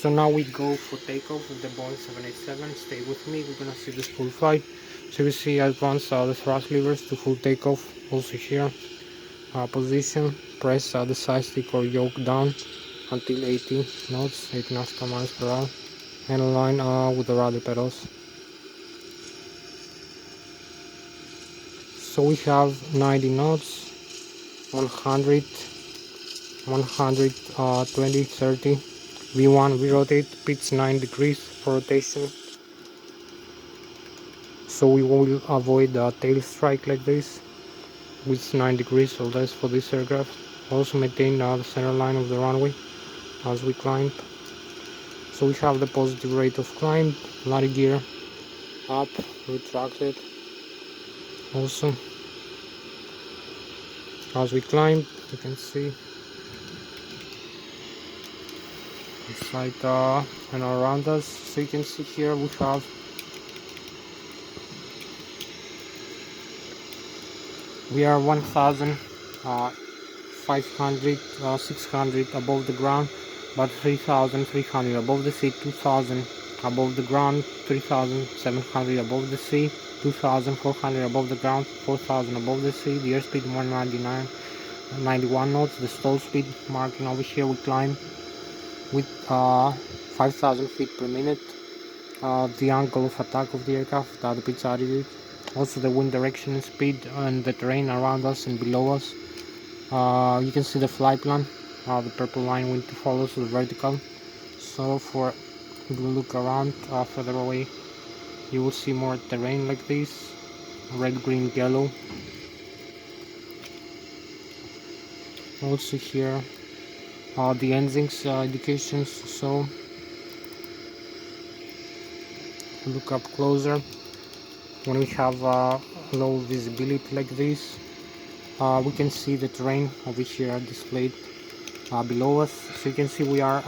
So now we go for takeoff with the Boeing 787. Stay with me, we're gonna see this full flight. So you see advance the thrust levers to full takeoff. Also here, position, press the side stick or yoke down until 80 knots, 8 nautical miles per hour, and align with the rudder pedals. So we have 90 knots, 100, 120, 30. V1, we rotate, pitch 9 degrees for rotation. So we will avoid a tail strike like this with 9 degrees or less for this aircraft. Also maintain the center line of the runway as we climb. So we have the positive rate of climb, landing gear up, retracted. Also, as we climb, you can see inside and around us. So you can see here we have we are 1,500, 600 above the ground, but 3,300 above the sea, 2,000 above the ground, 3,700 above the sea, 2,400 above the ground, 4,000 above the sea. The airspeed 199, 91 knots. The stall speed marking over here, we climb with 5,000 feet per minute. The angle of attack of the aircraft, the pitch attitude, also the wind direction and speed and the terrain around us and below us. You can see the flight plan, the purple line wind to follow, so the vertical. So for if you look around further away, you will see more terrain like this, red, green, yellow. Also here the engines indications. So look up closer. When we have low visibility like this, we can see the terrain over here displayed below us. So you can see we are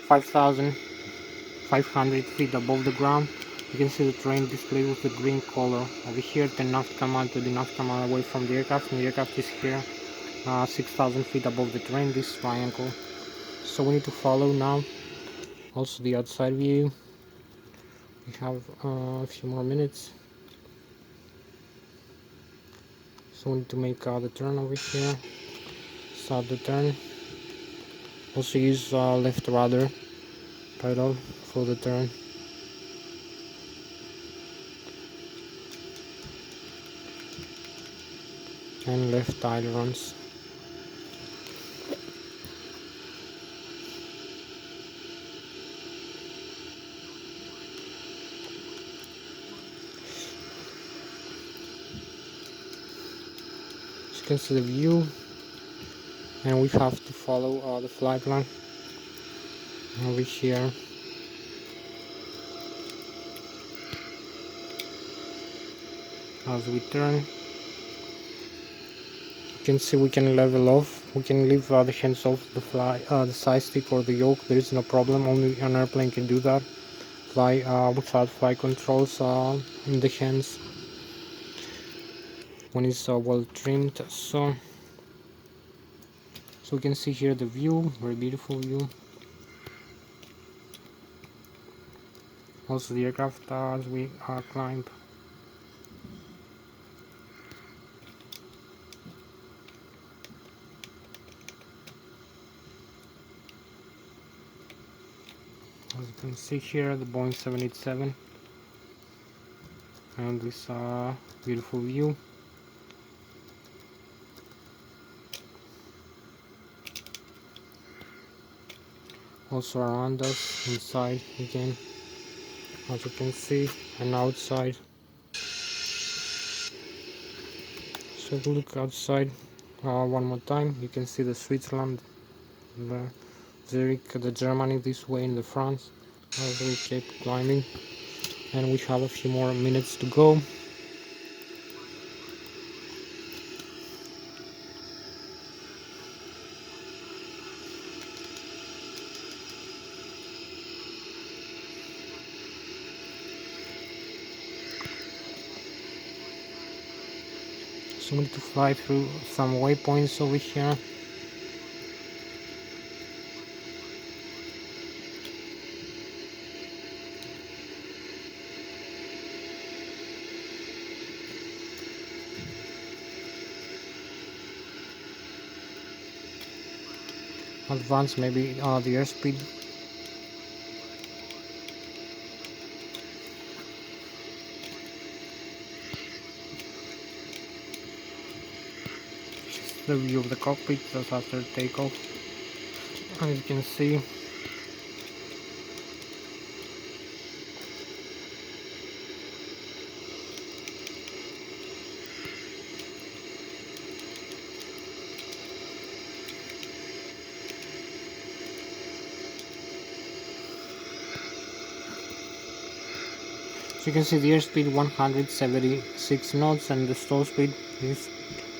5,500 feet above the ground. You can see the terrain displayed with the green color. Over here, 10 nautical mile to the nautical mile away from the aircraft, and the aircraft is here 6,000 feet above the terrain, this triangle. So we need to follow now. Also the outside view. We have a few more minutes. So we need to make the turn over here. Start the turn. Also use left rudder pedal for the turn. And left ailerons. You can see the view, and we have to follow the flight plan over here. As we turn, you can see we can level off. We can leave the hands off the side stick or the yoke. There is no problem. Only an airplane can do that. Fly without flight controls in the hands when it's well trimmed. So So we can see here the view, very beautiful view. Also the aircraft as we climb. As you can see here, the Boeing 787 and this beautiful view. Also around us, inside again, as you can see, and outside. So look outside one more time. You can see the Switzerland, the Zurich, the Germany this way in the France as we keep climbing, and we have a few more minutes to go. So we need to fly through some waypoints over here. Advance maybe the airspeed. The view of the cockpit just after takeoff. As you can see, so you can see the airspeed 176 knots and the stall speed is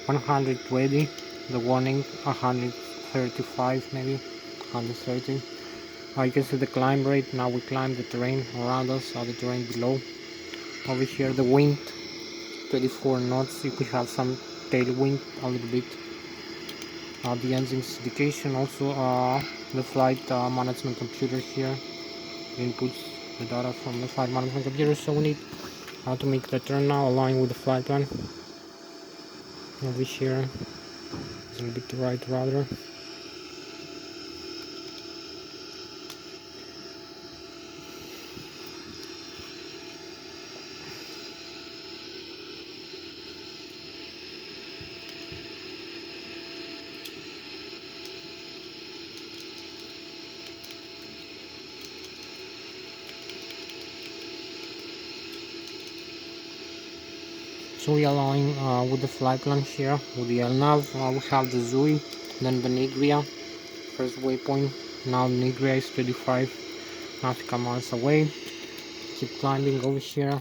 120. The warning 135, maybe 130. You can see the climb rate. Now we climb the terrain around us or the terrain below. Over here the wind 24 knots. If we have some tailwind a little bit. The engines indication, also the flight management computer here inputs the data from the flight management computer. So we need to make the turn now align with the flight plan. Over here a little bit to right rather. So we align with the flight plan here with the LNAV. We have the Zui, then the Nigria, first waypoint. Now Nigria is 35 nautical miles away. Keep climbing over here.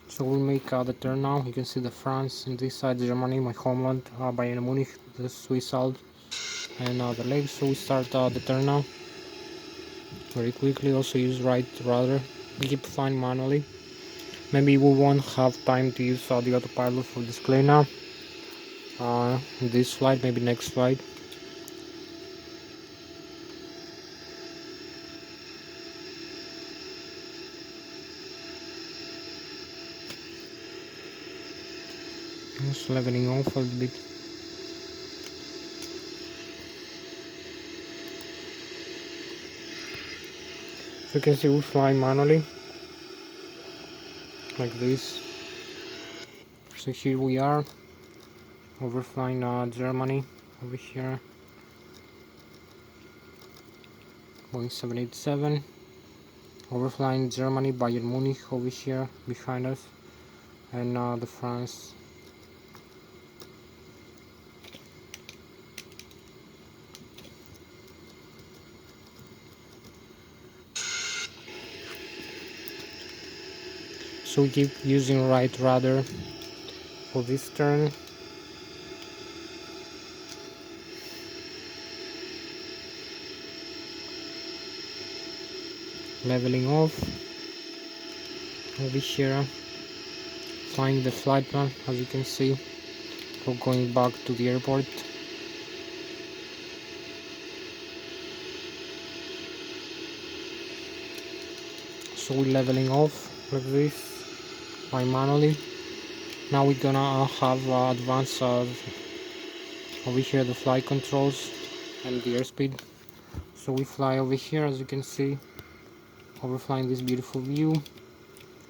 So we'll make the turn now. You can see the France, and this side Germany, my homeland, Bayern Munich, the Swiss Alps, and the legs. So we start the turn now very quickly. Also use right rudder. We keep flying manually. Maybe we won't have time to use the autopilot for display now. This flight, maybe next flight. Just leveling off a little bit. So you can see we fly manually like this. So here we are overflying Germany over here. Boeing 787 overflying Germany, Bayern Munich over here behind us, and the France. So we keep using right rudder for this turn. Leveling off over here, flying the flight plan as you can see. We're going back to the airport. So we're leveling off like this by manually. Now we're gonna have advanced over here the flight controls and the airspeed. So we fly over here, as you can see, overflying this beautiful view,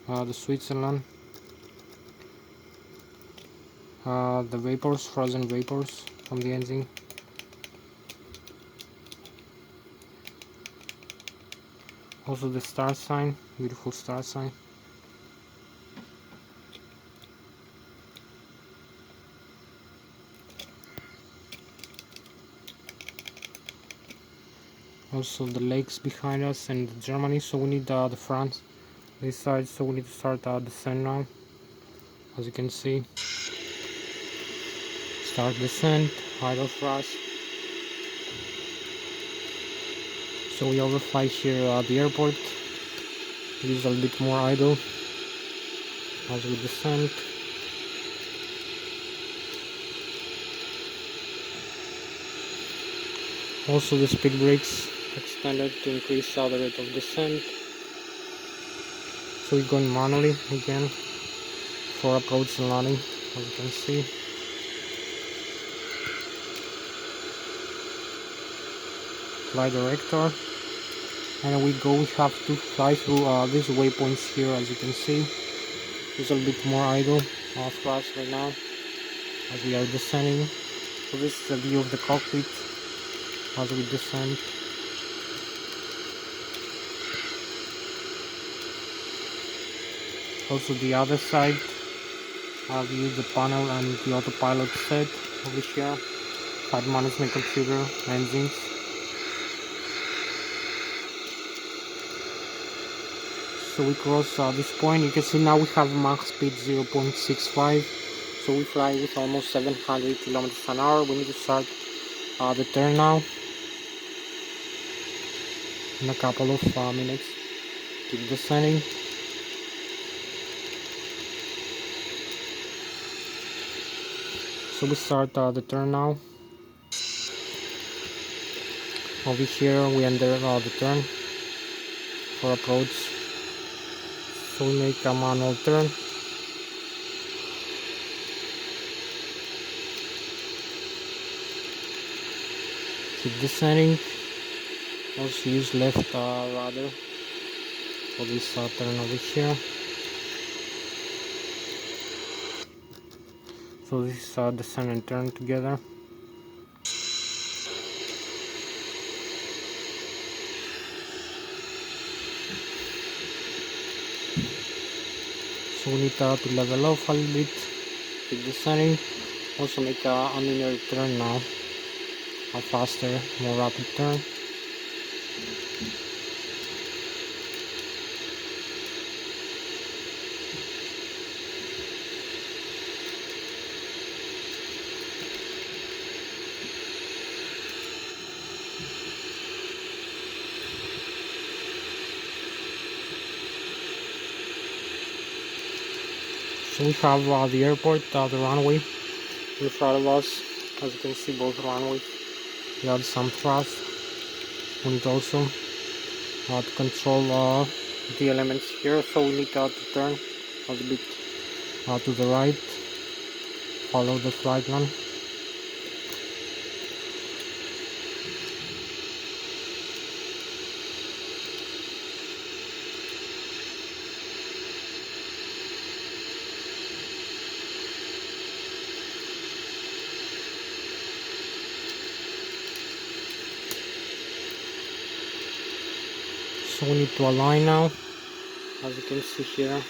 the Switzerland, the vapors, frozen vapors from the engine. Also the star sign, beautiful star sign. Also the lakes behind us and Germany. So we need the France this side, so we need to start descent now. As you can see, start descent, idle thrust. So we overfly here at the airport, use a little bit more idle as we descend. Also the speed brakes extended to increase the rate of descent. So we're going manually again for approach and landing, as you can see. Fly director, and we have to fly through these waypoints here, as you can see. There's a little bit more idle thrust right now as we are descending. So this is the view of the cockpit as we descend. Also the other side, I've used the panel and the autopilot set over here, flight management computer, engines. So we cross this point. You can see now we have max speed 0.65, so we fly with almost 700 kilometers an hour. We need to start the turn now in a couple of minutes. Keep descending. So we start the turn now. Over here we enter the turn for approach. So we make a manual turn. Keep descending. Also use left rudder for this turn over here. So this is descend and turn together. So we need to level off a little bit. Keep descending. Also make a linear turn now, a faster, more rapid turn. So we have the airport, the runway in front of us. As you can see, both runways. We have some thrust. We need also to control the elements here. So we need to turn a little bit to the right. Follow the flight plan. So we need to align now, as you can see here.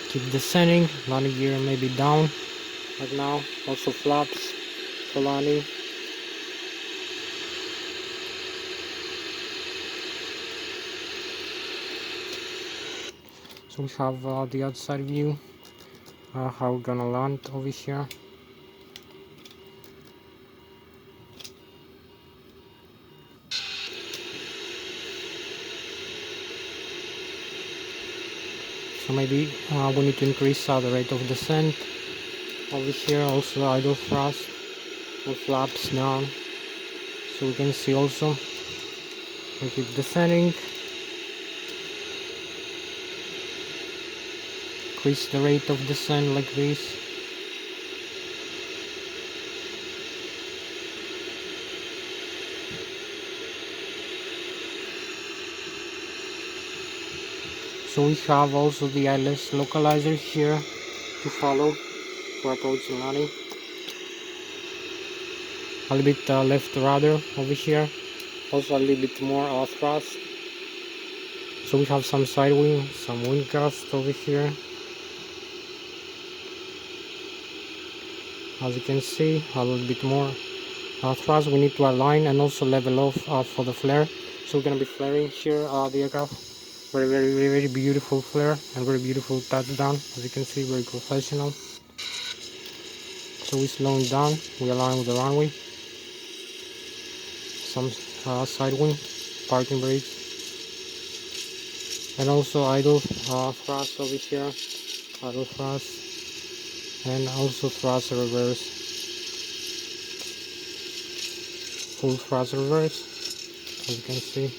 Keep descending, landing gear maybe down right now. Also flaps for landing. So we have the outside view, how we're gonna land over here. So maybe we need to increase the rate of descent over here. Also idle thrust All flaps down, so we can see also. We keep descending. Increase the rate of descent like this. So we have also the Lszh localizer here to follow for approaching landing. A little bit left rudder over here, also a little bit more thrust. So we have some side wind, some wind gust over here. As you can see, a little bit more thrust. We need to align and also level off for the flare. So we're gonna be flaring here the aircraft. Very beautiful flare and very beautiful touchdown. As you can see, very professional. So we're slowing down. We align with the runway. Some side wind, parking brakes, and also idle thrust over here. Idle thrust, and also thrust reverse. Full thrust reverse, as you can see.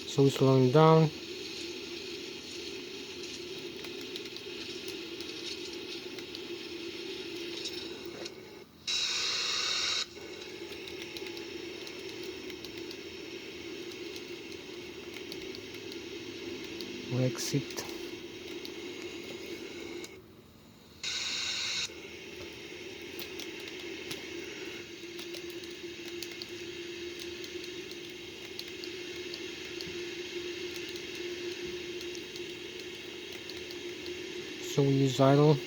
So we're slowing down. We exit. So we use idle